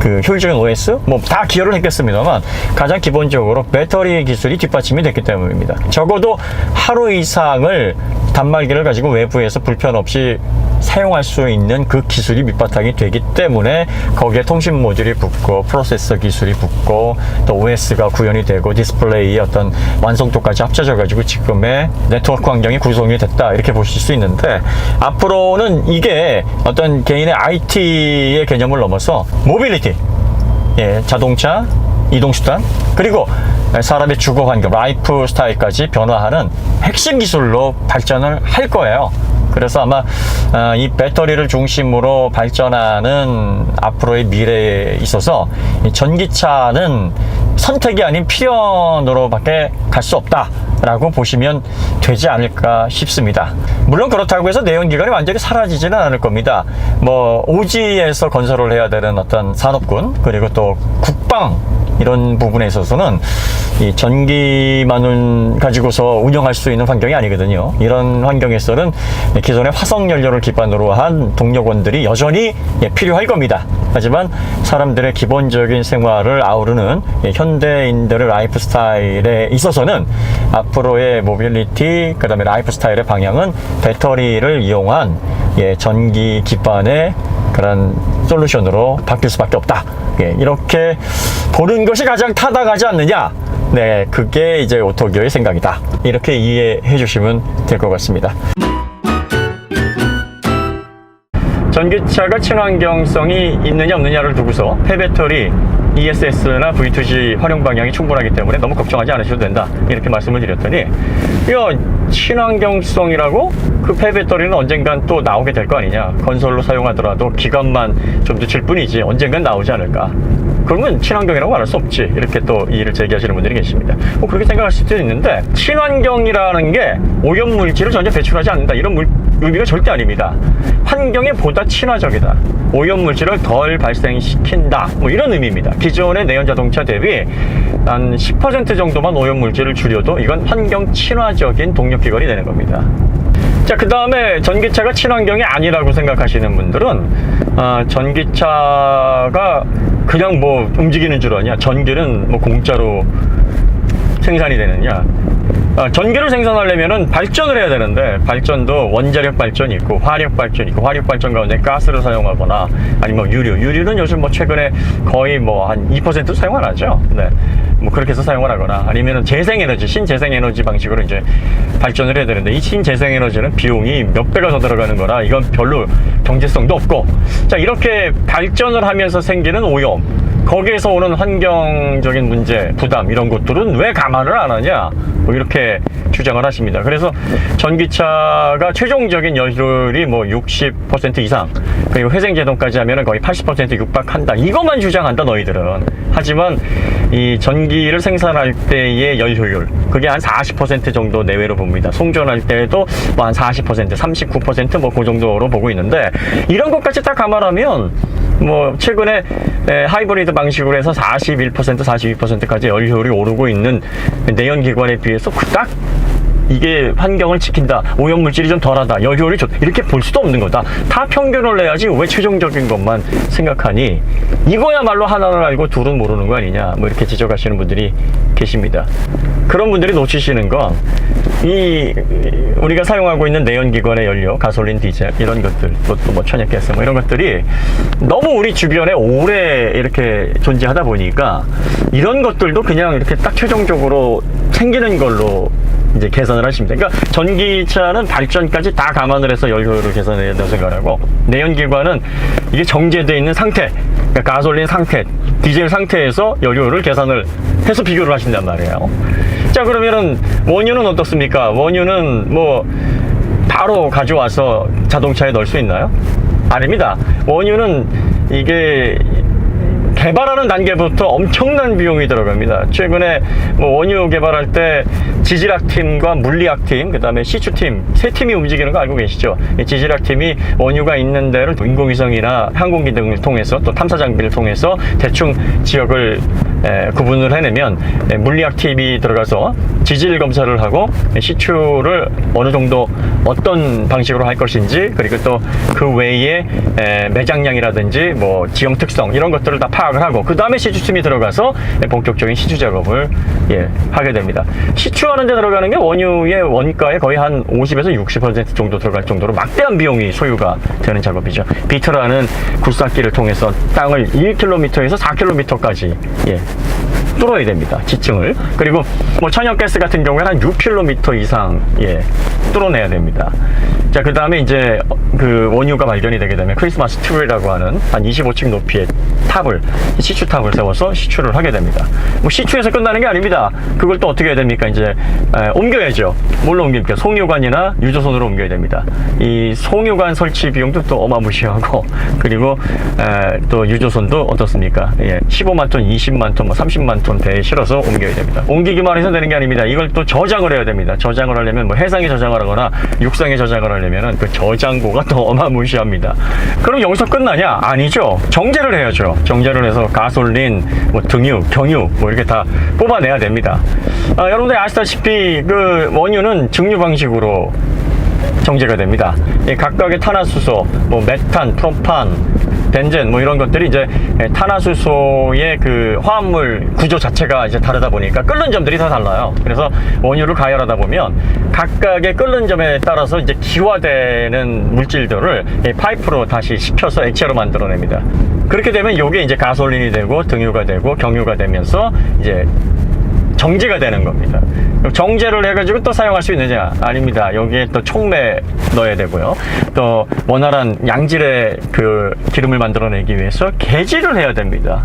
그 효율적인 OS 뭐 다 기여를 했겠습니다만 가장 기본적으로 배터리 기술이 뒷받침이 됐기 때문입니다. 적어도 하루 이상을 단말기를 가지고 외부에서 불편 없이 사용할 수 있는 그 기술이 밑바탕이 되기 때문에 거기에 통신 모듈이 붙고 프로세서 기술이 붙고 또 OS가 구현이 되고 디스플레이의 어떤 완성도까지 합쳐져 가지고 지금의 네트워크 환경이 구성이 됐다, 이렇게 보실 수 있는데, 앞으로는 이게 어떤 개인의 IT의 개념을 넘어서 모빌리티, 자동차, 이동수단, 그리고 사람의 주거 환경, 라이프 스타일까지 변화하는 핵심 기술로 발전을 할 거예요. 그래서 아마 이 배터리를 중심으로 발전하는 앞으로의 미래에 있어서 이 전기차는 선택이 아닌 필연으로밖에 갈 수 없다 라고 보시면 되지 않을까 싶습니다. 물론 그렇다고 해서 내연기관이 완전히 사라지지는 않을 겁니다. 뭐 오지에서 건설을 해야 되는 어떤 산업군, 그리고 또 국방, 이런 부분에 있어서는 이 전기만을 가지고서 운영할 수 있는 환경이 아니거든요. 이런 환경에서는 기존의 화석 연료를 기반으로 한 동력원들이 여전히 필요할 겁니다. 하지만 사람들의 기본적인 생활을 아우르는 현대인들의 라이프 스타일에 있어서는 앞으로의 모빌리티, 그 다음에 라이프 스타일의 방향은 배터리를 이용한 전기 기반의 그런 솔루션으로 바뀔 수밖에 없다. 이렇게 보는 것이 가장 타당하지 않느냐. 네, 그게 이제 오토기어의 생각이다. 이렇게 이해해 주시면 될 것 같습니다. 전기차가 친환경성이 있느냐 없느냐를 두고서 폐배터리, ESS나 V2G 활용 방향이 충분하기 때문에 너무 걱정하지 않으셔도 된다, 이렇게 말씀을 드렸더니, 친환경성이라고? 그 폐배터리는 언젠간 또 나오게 될 거 아니냐, 건설로 사용하더라도 기간만 좀 늦출 뿐이지 언젠간 나오지 않을까, 그러면 친환경이라고 말할 수 없지, 이렇게 또 이의를 제기하시는 분들이 계십니다. 그렇게 생각할 수도 있는데, 친환경이라는 게 오염물질을 전혀 배출하지 않는다, 이런 의미가 절대 아닙니다. 환경에 보다 친화적이다, 오염물질을 덜 발생시킨다, 뭐 이런 의미입니다. 기존의 내연자동차 대비 한 10% 정도만 오염물질을 줄여도 이건 환경 친화적인 동력기관이 되는 겁니다. 자, 그 다음에 전기차가 친환경이 아니라고 생각하시는 분들은 전기차가 그냥 뭐 움직이는 줄 아냐, 전기는 뭐 공짜로 생산이 되느냐. 전기를 생산하려면은 발전을 해야 되는데, 발전도 원자력 발전이 있고 화력 발전이 있고, 화력 발전 가운데 가스를 사용하거나 아니면 유류는 요즘 뭐 최근에 거의 뭐 한 2% 사용 안 하죠. 네. 뭐 그렇게 해서 사용을 하거나 아니면은 재생에너지, 신재생에너지 방식으로 이제 발전을 해야 되는데, 이 신재생에너지는 비용이 몇 배가 더 들어가는 거라 이건 별로 경제성도 없고, 자, 이렇게 발전을 하면서 생기는 오염, 거기에서 오는 환경적인 문제, 부담, 이런 것들은 왜 감안을 안 하냐, 뭐 이렇게 주장을 하십니다. 그래서 전기차가 최종적인 연료율이 뭐 60% 이상, 그리고 회생제동까지 하면은 거의 80% 육박한다, 이것만 주장한다 너희들은. 하지만 이 전기를 생산할 때의 연료율, 그게 한 40% 정도 내외로 봅니다. 송전할 때도 뭐 한 40%, 39% 뭐 그 정도로 보고 있는데, 이런 것까지 다 감안하면 뭐 최근에 하이브리드 방식으로 해서 41%, 42%까지 연료율이 오르고 있는 내연기관에 비해서 그닥 이게 환경을 지킨다, 오염물질이 좀 덜하다, 연료율이 좋다, 이렇게 볼 수도 없는 거다. 다 평균을 내야지 왜 최종적인 것만 생각하니, 이거야말로 하나를 알고 둘은 모르는 거 아니냐, 뭐 이렇게 지적하시는 분들이 계십니다. 그런 분들이 놓치시는 건, 우리가 사용하고 있는 내연기관의 연료, 가솔린, 디젤, 이런 것들, 또 뭐 천연가스, 뭐 이런 것들이 너무 우리 주변에 오래 이렇게 존재하다 보니까 이런 것들도 그냥 이렇게 딱 최종적으로 생기는 걸로 이제 계산을 하십니다. 그러니까 전기차는 발전까지 다 감안을 해서 연료율을 계산해야 된다고 생각하고, 내연기관은 이게 정제되어 있는 상태, 그러니까 가솔린 상태, 디젤 상태에서 연료율을 계산을 해서 비교를 하신단 말이에요. 자, 그러면은 원유는 어떻습니까? 원유는 뭐 바로 가져와서 자동차에 넣을 수 있나요? 아닙니다. 원유는 이게 개발하는 단계부터 엄청난 비용이 들어갑니다. 최근에 뭐 원유 개발할 때 지질학팀과 물리학팀, 그 다음에 시추팀, 세 팀이 움직이는 거 알고 계시죠? 이 지질학팀이 원유가 있는 데를 인공위성이나 항공기 등을 통해서 또 탐사 장비를 통해서 대충 지역을 구분을 해내면 물리학팀이 들어가서 지질 검사를 하고 시추를 어느 정도 어떤 방식으로 할 것인지, 그리고 또 그 외에 매장량이라든지 뭐 지형 특성 이런 것들을 다 파악을 하고, 그 다음에 시추팀이 들어가서 본격적인 시추 작업을 하게 됩니다. 시추하는 데 들어가는 게 원유의 원가의 거의 한 50에서 60% 정도 들어갈 정도로 막대한 비용이 소요가 되는 작업이죠. 비트라는 굴삭기를 통해서 땅을 1km에서 4km까지 뚫어야 됩니다. 지층을. 그리고 뭐 천연가스 같은 경우에는 한 6km 이상 뚫어내야 됩니다. 자, 그 다음에 이제 그 원유가 발견이 되게 되면 크리스마스 트리라고 하는 한 25층 높이의 탑을, 시추탑을 세워서 시추를 하게 됩니다. 뭐 시추에서 끝나는 게 아닙니다. 그걸 또 어떻게 해야 됩니까? 이제 옮겨야죠. 뭘로 옮깁니까? 송유관이나 유조선으로 옮겨야 됩니다. 이 송유관 설치 비용도 또 어마무시하고, 그리고 또 유조선도 어떻습니까? 15만 톤, 20만 톤, 뭐 30만 톤 배에 실어서 옮겨야 됩니다. 옮기기만 해서 되는 게 아닙니다. 이걸 또 저장을 해야 됩니다. 저장을 하려면 뭐 해상에 저장을 하거나 육상에 저장을 하려면은 그 저장고가 또 어마무시합니다. 그럼 여기서 끝나냐? 아니죠. 정제를 해야죠. 정제를 해서 가솔린, 뭐 등유, 경유 뭐 이렇게 다 뽑아내야 됩니다. 여러분들이 아시다시피 그 원유는 증류 방식으로 정제가 됩니다. 각각의 탄화수소, 뭐 메탄, 프로판, 벤젠 뭐 이런 것들이 이제 탄화수소의 그 화합물 구조 자체가 이제 다르다 보니까 끓는 점들이 다 달라요. 그래서 원유를 가열하다 보면 각각의 끓는 점에 따라서 이제 기화되는 물질들을 파이프로 다시 식혀서 액체로 만들어냅니다. 그렇게 되면 이게 이제 가솔린이 되고 등유가 되고 경유가 되면서 이제 정제가 되는 겁니다. 정제를 해가지고 또 사용할 수 있느냐? 아닙니다. 여기에 또 촉매 넣어야 되고요. 또 원활한 양질의 그 기름을 만들어내기 위해서 개질을 해야 됩니다.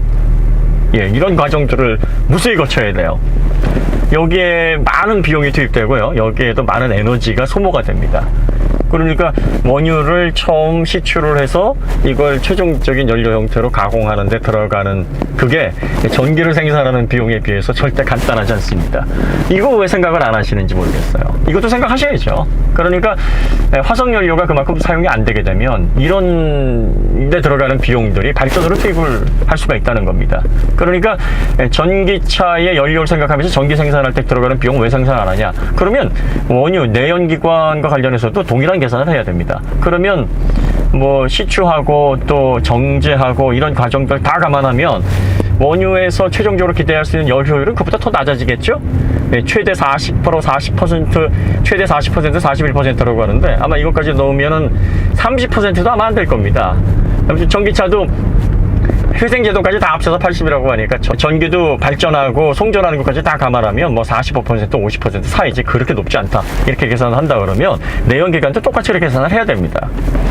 이런 과정들을 무수히 거쳐야 돼요. 여기에 많은 비용이 투입되고요. 여기에도 많은 에너지가 소모가 됩니다. 그러니까 원유를 처음 시추를 해서 이걸 최종적인 연료 형태로 가공하는 데 들어가는 그게 전기를 생산하는 비용에 비해서 절대 간단하지 않습니다. 이거 왜 생각을 안 하시는지 모르겠어요. 이것도 생각하셔야죠. 그러니까 화석연료가 그만큼 사용이 안 되게 되면 이런 데 들어가는 비용들이 발전으로 투입을 할 수가 있다는 겁니다. 그러니까 전기차의 연료를 생각하면서 전기 생산할 때 들어가는 비용 왜 생산 안 하냐? 그러면 원유, 내연기관과 관련해서도 동일한 계산을 해야 됩니다. 그러면 뭐 시추하고 또 정제하고 이런 과정들 다 감안하면 원유에서 최종적으로 기대할 수 있는 열 효율은 그보다 더 낮아지겠죠? 최대 40%, 최대 40%, 41%라고 하는데 아마 이것까지 넣으면은 30%도 아마 안 될 겁니다. 전기차도 회생제도까지 다 합쳐서 80이라고 하니까 전기도 발전하고 송전하는 것까지 다 감안하면 뭐 45%, 50% 사이지 그렇게 높지 않다. 이렇게 계산을 한다 그러면 내연기관도 똑같이 이렇게 계산을 해야 됩니다.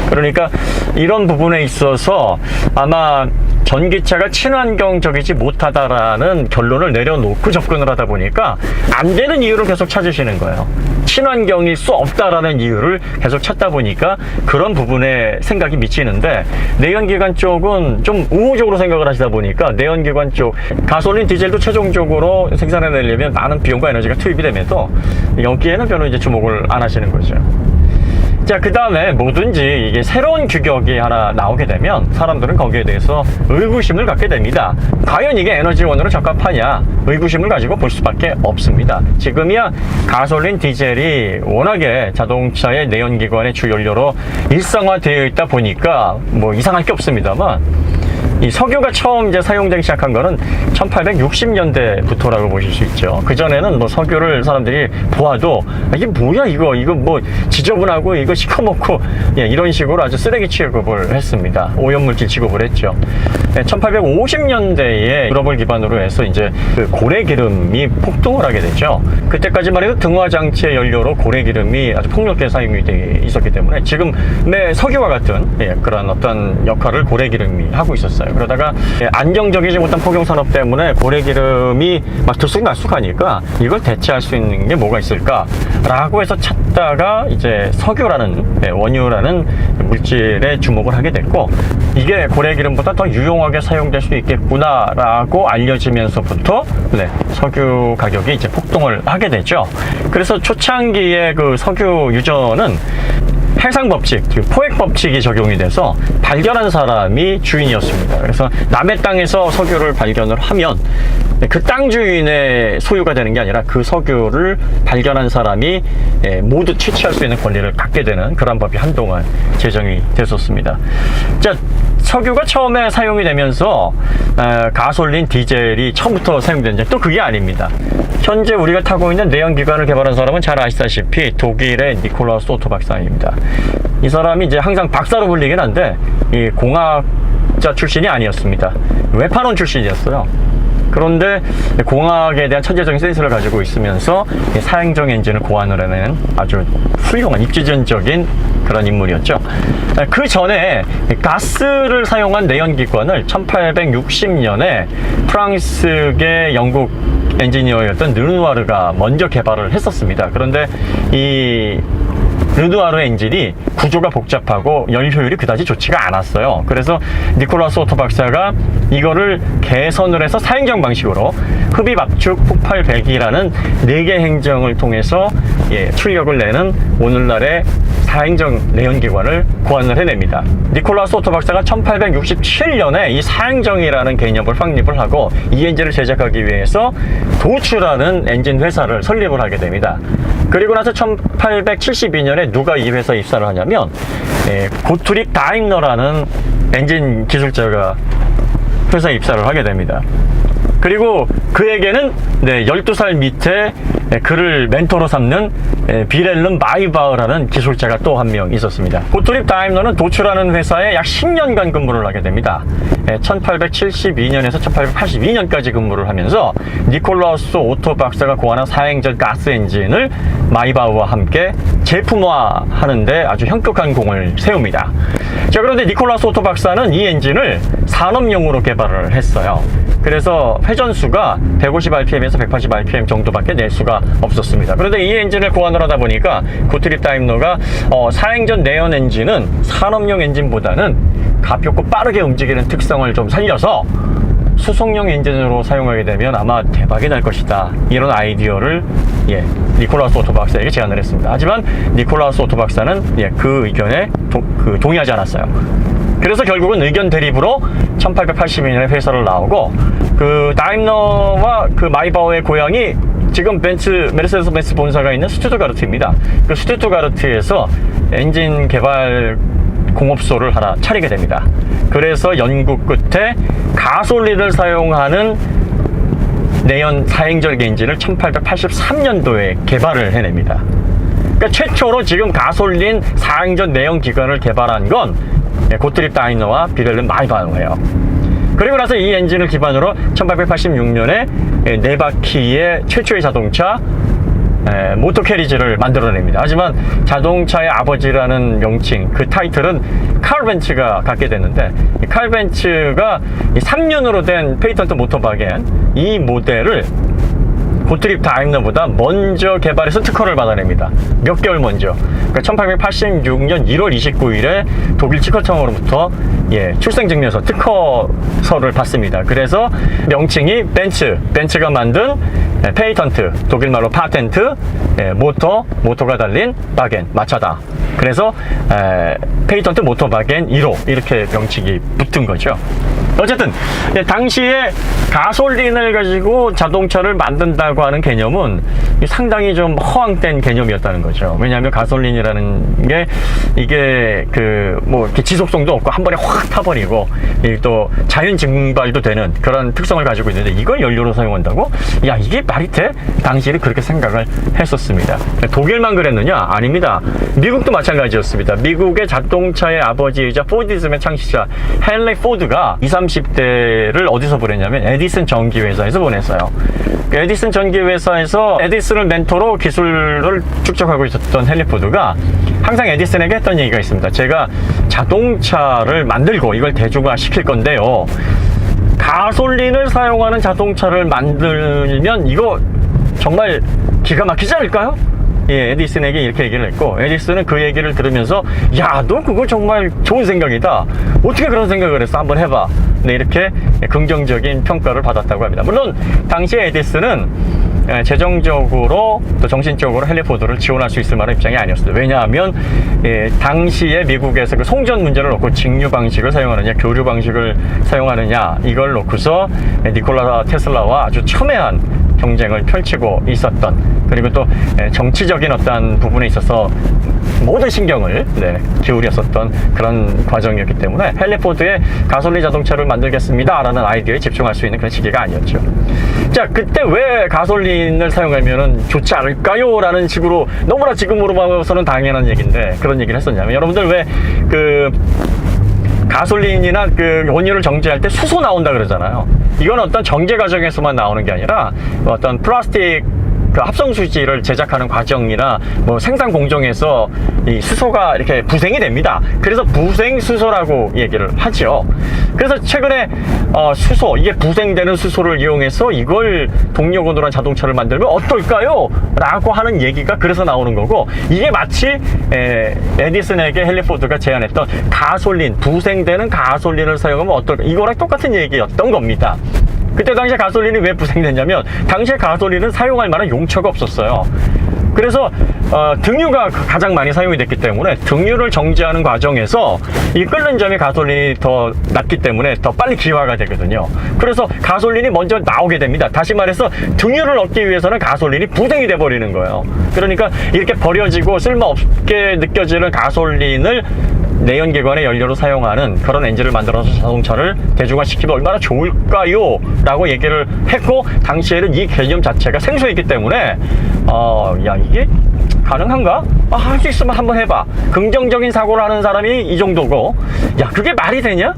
그러니까 이런 부분에 있어서 아마 전기차가 친환경적이지 못하다라는 결론을 내려놓고 접근을 하다 보니까 안 되는 이유를 계속 찾으시는 거예요. 친환경일 수 없다라는 이유를 계속 찾다 보니까 그런 부분에 생각이 미치는데, 내연기관 쪽은 좀 우호적으로 생각을 하시다 보니까 내연기관 쪽 가솔린, 디젤도 최종적으로 생산해내려면 많은 비용과 에너지가 투입이 되면서 여기에는 별로 이제 주목을 안 하시는 거죠. 자, 그 다음에 뭐든지 이게 새로운 규격이 하나 나오게 되면 사람들은 거기에 대해서 의구심을 갖게 됩니다. 과연 이게 에너지원으로 적합하냐? 의구심을 가지고 볼 수밖에 없습니다. 지금이야 가솔린, 디젤이 워낙에 자동차의 내연기관의 주 연료로 일상화되어 있다 보니까 뭐 이상할 게 없습니다만, 이 석유가 처음 이제 사용되기 시작한 거는 1860년대부터라고 보실 수 있죠. 그전에는 뭐 석유를 사람들이 보아도 이게 뭐야 이거 뭐 지저분하고 이거 시커멓고 이런 식으로 아주 쓰레기 취급을 했습니다. 오염물질 취급을 했죠. 1850년대에 유럽을 기반으로 해서 이제 그 고래기름이 폭등을 하게 됐죠. 그때까지만 해도 등화장치의 연료로 고래기름이 아주 폭넓게 사용이 돼 있었기 때문에 지금의 석유와 같은 그런 어떤 역할을 고래기름이 하고 있었어요. 있었어요. 그러다가 안정적이지 못한 포경산업 때문에 고래기름이 막 들쑥날쑥하니까 이걸 대체할 수 있는 게 뭐가 있을까라고 해서 찾다가 이제 석유라는 원유라는 물질에 주목을 하게 됐고, 이게 고래기름보다 더 유용하게 사용될 수 있겠구나라고 알려지면서부터 석유 가격이 이제 폭등을 하게 되죠. 그래서 초창기에 그 석유 유전은 해상법칙, 포획법칙이 적용이 돼서 발견한 사람이 주인이었습니다. 그래서 남의 땅에서 석유를 발견을 하면 그 땅 주인의 소유가 되는 게 아니라 그 석유를 발견한 사람이 모두 채취할 수 있는 권리를 갖게 되는 그런 법이 한동안 제정이 됐었습니다. 자, 석유가 처음에 사용이 되면서 가솔린, 디젤이 처음부터 사용됐는데 또 그게 아닙니다. 현재 우리가 타고 있는 내연기관을 개발한 사람은 잘 아시다시피 독일의 니콜라우스 오토 박사입니다. 이 사람이 이제 항상 박사로 불리긴 한데 이 공학자 출신이 아니었습니다. 외판원 출신이었어요. 그런데 공학에 대한 천재적인 센스를 가지고 있으면서 사행정 엔진을 고안을 해내는 아주 훌륭한 입지전적인 그런 인물이었죠. 그 전에 가스를 사용한 내연기관을 1860년에 프랑스계 영국 엔지니어였던 르누아르가 먼저 개발을 했었습니다. 그런데 이 르누아르 엔진이 구조가 복잡하고 열 효율이 그다지 좋지가 않았어요. 그래서 니콜라스 오토 박사가 이거를 개선을 해서 사행정 방식으로 흡입, 압축, 폭발, 배기라는 4개 행정을 통해서 출력을 내는 오늘날의 사행정 내연기관을 고안을 해냅니다. 니콜라스 오토 박사가 1867년에 이 사행정이라는 개념을 확립을 하고 이 엔진을 제작하기 위해서 도추라는 엔진 회사를 설립을 하게 됩니다. 그리고 나서 1872년에 누가 이 회사에 입사를 하냐면 고트립 다임러라는 엔진 기술자가 회사에 입사를 하게 됩니다. 그리고 그에게는 12살 밑에 그를 멘토로 삼는 비렐름 마이바흐라는 기술자가 또 한 명 있었습니다. 고트립 다임러는 도추라는 회사에 약 10년간 근무를 하게 됩니다. 1872년에서 1882년까지 근무를 하면서 니콜라우스 오토 박사가 고안한 사행전 가스 엔진을 마이바흐와 함께 제품화하는데 아주 현격한 공을 세웁니다. 자, 그런데 니콜라우스 오토 박사는 이 엔진을 산업용으로 개발을 했어요. 그래서 회전수가 150rpm에서 180rpm 정도밖에 낼 수가 없었습니다. 그런데 이 엔진을 고안을 하다 보니까 고트립 다임러가 사행전 내연 엔진은 산업용 엔진보다는 가볍고 빠르게 움직이는 특성을 좀 살려서 수송용 엔진으로 사용하게 되면 아마 대박이 날 것이다, 이런 아이디어를 니콜라우스 오토 박사에게 제안을 했습니다. 하지만 니콜라우스 오토 박사는 그 의견에 동의하지 않았어요. 그래서 결국은 의견 대립으로 1882년에 회사를 나오고, 그 다임러와 그 마이바흐의 고향이 지금 메르세데스 벤츠 본사가 있는 스투트가르트입니다. 그 스투트가르트에서 엔진 개발 공업소를 하나 차리게 됩니다. 그래서 연구 끝에 가솔린을 사용하는 내연 사행전 엔진을 1883년도에 개발을 해냅니다. 그러니까 최초로 지금 가솔린 사행전 내연 기관을 개발한 건 고트립 다임러와 비렐름 마이바흐예요. 그리고 나서 이 엔진을 기반으로 1886년에 4바퀴의 최초의 자동차 모터 캐리지를 만들어냅니다. 하지만 자동차의 아버지라는 명칭, 그 타이틀은 칼 벤츠가 갖게 됐는데, 칼 벤츠가 3년으로 된 페이턴트 모터바겐 이 모델을 고트립 다임러보다 먼저 개발해서 특허를 받아냅니다. 몇 개월 먼저. 그러니까 1886년 1월 29일에 독일 치커청으로부터 출생증명서, 특허서를 받습니다. 그래서 명칭이 벤츠가 만든 페이턴트, 독일말로 파텐트, 모터가 달린 바겐, 마차다. 그래서 페이턴트 모터바겐 1호 이렇게 명칭이 붙은 거죠. 어쨌든 당시에 가솔린을 가지고 자동차를 만든다고 하는 개념은 상당히 좀 허황된 개념이었다는 거죠. 왜냐하면 가솔린이라는 게 이게 이렇게 지속성도 없고 한 번에 확 타버리고 또 자연 증발도 되는 그런 특성을 가지고 있는데, 이걸 연료로 사용한다고? 야, 이게 말이 돼? 당시에는 그렇게 생각을 했었습니다. 독일만 그랬느냐? 아닙니다. 미국도 마찬가지입니다. 마찬가지였습니다. 미국의 자동차의 아버지이자 포디즘의 창시자 헨리 포드가 20, 30대를 어디서 보냈냐면 에디슨 전기회사에서 보냈어요. 그 에디슨 전기회사에서 에디슨을 멘토로 기술을 축적하고 있었던 헨리 포드가 항상 에디슨에게 했던 얘기가 있습니다. 제가 자동차를 만들고 이걸 대중화 시킬 건데요, 가솔린을 사용하는 자동차를 만들면 이거 정말 기가 막히지 않을까요? 예, 에디슨에게 이렇게 얘기를 했고, 에디슨은 그 얘기를 들으면서 야, 너 그거 정말 좋은 생각이다, 어떻게 그런 생각을 했어, 한번 해봐. 네, 이렇게 긍정적인 평가를 받았다고 합니다. 물론 당시에 에디슨은 재정적으로 또 정신적으로 헨리 포드를 지원할 수 있을 만한 입장이 아니었어요. 왜냐하면 당시에 미국에서 그 송전 문제를 놓고 직류 방식을 사용하느냐 교류 방식을 사용하느냐 이걸 놓고서 니콜라 테슬라와 아주 첨예한 경쟁을 펼치고 있었던, 그리고 또 정치적인 어떤 부분에 있어서 모든 신경을 기울였었던 그런 과정이었기 때문에 헨리 포드의 가솔린 자동차를 만들겠습니다 라는 아이디어에 집중할 수 있는 그런 시기가 아니었죠. 자, 그때 왜 가솔린을 사용하면 좋지 않을까요? 라는 식으로 너무나 지금으로 봐서는 당연한 얘기인데 그런 얘기를 했었냐면, 여러분들 왜 그 가솔린이나 그 원유를 정제할 때 수소 나온다 그러잖아요. 이건 어떤 정제 과정에서만 나오는 게 아니라 어떤 플라스틱 그 합성수지를 제작하는 과정이나 뭐 생산 공정에서 이 수소가 이렇게 부생이 됩니다. 그래서 부생수소라고 얘기를 하죠. 그래서 최근에 수소, 이게 부생되는 수소를 이용해서 이걸 동력원으로 한 자동차를 만들면 어떨까요? 라고 하는 얘기가 그래서 나오는 거고, 이게 마치 에디슨에게 헨리 포드가 제안했던 가솔린, 부생되는 가솔린을 사용하면 어떨까, 이거랑 똑같은 얘기였던 겁니다. 그때 당시에 가솔린이 왜 부생됐냐면 당시에 가솔린은 사용할 만한 용처가 없었어요. 그래서 등유가 가장 많이 사용이 됐기 때문에 등유를 정제하는 과정에서 이 끓는 점이 가솔린이 더 낮기 때문에 더 빨리 기화가 되거든요. 그래서 가솔린이 먼저 나오게 됩니다. 다시 말해서 등유를 얻기 위해서는 가솔린이 부생이 돼버리는 거예요. 그러니까 이렇게 버려지고 쓸모없게 느껴지는 가솔린을 내연기관의 연료로 사용하는 그런 엔진을 만들어서 자동차를 대중화시키면 얼마나 좋을까요? 라고 얘기를 했고, 당시에는 이 개념 자체가 생소했기 때문에 야, 이게 가능한가? 할 수 있으면 한번 해봐. 긍정적인 사고를 하는 사람이 이 정도고, 야, 그게 말이 되냐?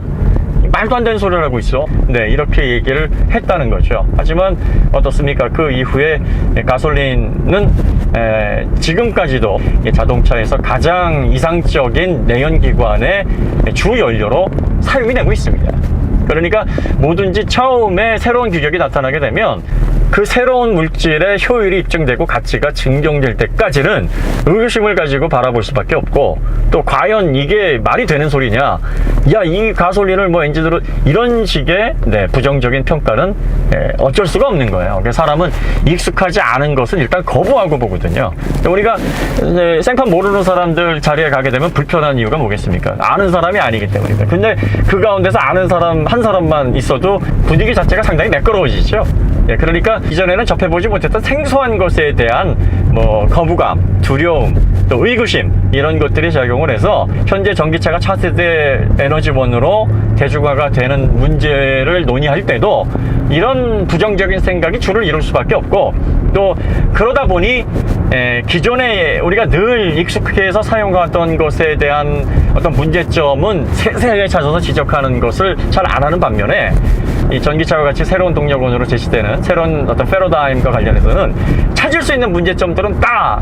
말도 안 되는 소리를 하고 있어. 네, 이렇게 얘기를 했다는 거죠. 하지만 어떻습니까? 그 이후에 가솔린은 지금까지도 자동차에서 가장 이상적인 내연기관의 주 연료로 사용이 되고 있습니다. 그러니까 뭐든지 처음에 새로운 규격이 나타나게 되면 그 새로운 물질의 효율이 입증되고 가치가 증명될 때까지는 의구심을 가지고 바라볼 수밖에 없고, 또 과연 이게 말이 되는 소리냐, 야, 이 가솔린을 뭐 엔진으로, 이런 식의 부정적인 평가는 어쩔 수가 없는 거예요. 그래서 사람은 익숙하지 않은 것은 일단 거부하고 보거든요. 우리가 생판 모르는 사람들 자리에 가게 되면 불편한 이유가 뭐겠습니까? 아는 사람이 아니기 때문입니다. 근데 그 가운데서 아는 사람 한 사람만 있어도 분위기 자체가 상당히 매끄러워지죠. 그러니까 이전에는 접해보지 못했던 생소한 것에 대한 뭐 거부감, 두려움, 또 의구심, 이런 것들이 작용을 해서 현재 전기차가 차세대 에너지원으로 대중화가 되는 문제를 논의할 때도 이런 부정적인 생각이 주를 이룰 수밖에 없고, 또 그러다 보니 기존에 우리가 늘 익숙해서 사용하던 것에 대한 어떤 문제점은 세세하게 찾아서 지적하는 것을 잘 안 하는 반면에, 이 전기차와 같이 새로운 동력원으로 제시되는 새로운 어떤 패러다임과 관련해서는 찾을 수 있는 문제점들은 다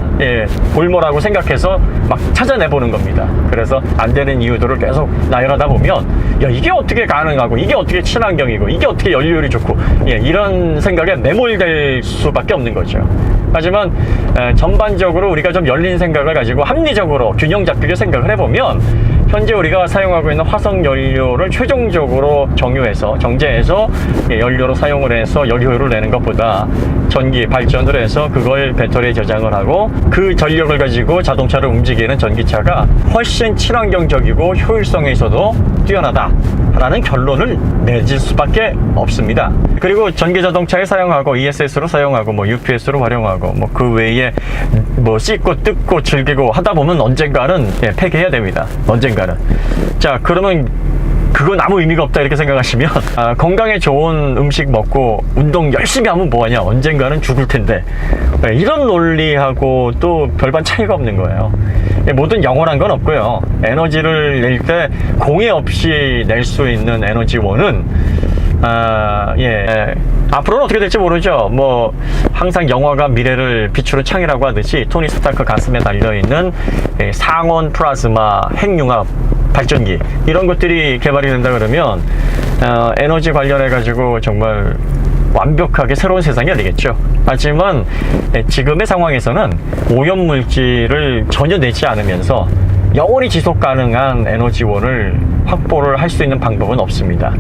볼모라고 생각해서 막 찾아내보는 겁니다. 그래서 안 되는 이유들을 계속 나열하다 보면, 야, 이게 어떻게 가능하고, 이게 어떻게 친환경이고, 이게 어떻게 연료율이 좋고, 이런 생각에 매몰될 수밖에 없는 거죠. 하지만 전반적으로 우리가 좀 열린 생각을 가지고 합리적으로 균형 잡히게 생각을 해보면, 현재 우리가 사용하고 있는 화석 연료를 최종적으로 정제해서 연료로 사용을 해서 연료율을 내는 것보다 전기 발전을 해서 그걸 배터리에 저장을 하고 그 전력을 가지고 자동차를 움직이는 전기차가 훨씬 친환경적이고 효율성에 있어도 뛰어나다라는 결론을 내질 수밖에 없습니다. 그리고 전기 자동차에 사용하고 ESS로 사용하고 뭐 UPS로 활용하고 뭐 그 외에 뭐 씻고 뜯고 즐기고 하다 보면 언젠가는 폐기해야 됩니다. 언젠가는. 자, 그러면 그건 아무 의미가 없다 이렇게 생각하시면 건강에 좋은 음식 먹고 운동 열심히 하면 뭐하냐, 언젠가는 죽을 텐데, 이런 논리하고 또 별반 차이가 없는 거예요. 뭐든 영원한 건 없고요. 에너지를 낼 때 공해 없이 낼 수 있는 에너지원은 앞으로는 어떻게 될지 모르죠. 뭐 항상 영화가 미래를 비추는 창이라고 하듯이 토니 스타크 가슴에 달려있는 상온 플라즈마 핵융합 발전기, 이런 것들이 개발이 된다 그러면 에너지 관련해 가지고 정말 완벽하게 새로운 세상이 되겠죠. 하지만 지금의 상황에서는 오염물질을 전혀 내지 않으면서 영원히 지속 가능한 에너지원을 확보를 할 수 있는 방법은 없습니다.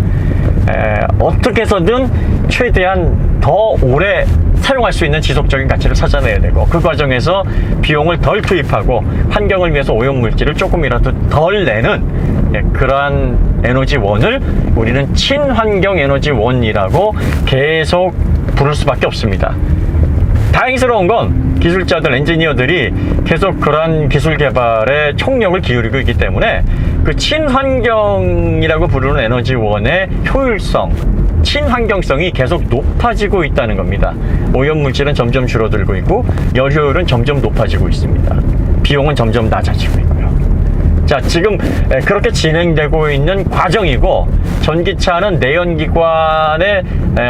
어떻게 해서든 최대한 더 오래 사용할 수 있는 지속적인 가치를 찾아내야 되고, 그 과정에서 비용을 덜 투입하고 환경을 위해서 오염물질을 조금이라도 덜 내는 그러한 에너지원을 우리는 친환경 에너지원이라고 계속 부를 수밖에 없습니다. 다행스러운 건 기술자들, 엔지니어들이 계속 그러한 기술 개발에 총력을 기울이고 있기 때문에 그 친환경이라고 부르는 에너지원의 효율성, 친환경성이 계속 높아지고 있다는 겁니다. 오염물질은 점점 줄어들고 있고 열효율은 점점 높아지고 있습니다. 비용은 점점 낮아지고 있고요. 자, 지금 그렇게 진행되고 있는 과정이고, 전기차는 내연기관의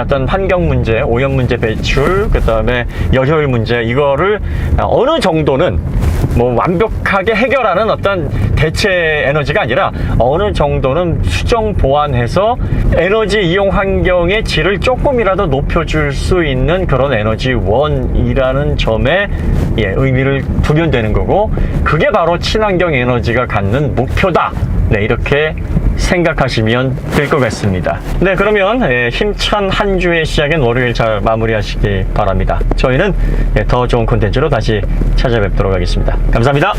어떤 환경 문제, 오염 문제 배출, 그 다음에 열효율 문제, 이거를 어느 정도는 뭐 완벽하게 해결하는 어떤 대체 에너지가 아니라 어느 정도는 수정 보완해서 에너지 이용 환경의 질을 조금이라도 높여줄 수 있는 그런 에너지원이라는 점에 의미를 두면 되는 거고, 그게 바로 친환경 에너지가 갖는 목표다. 네, 이렇게 생각하시면 될 것 같습니다. 네, 그러면 힘찬 한 주의 시작인 월요일 잘 마무리하시기 바랍니다. 저희는 더 좋은 콘텐츠로 다시 찾아뵙도록 하겠습니다. 감사합니다.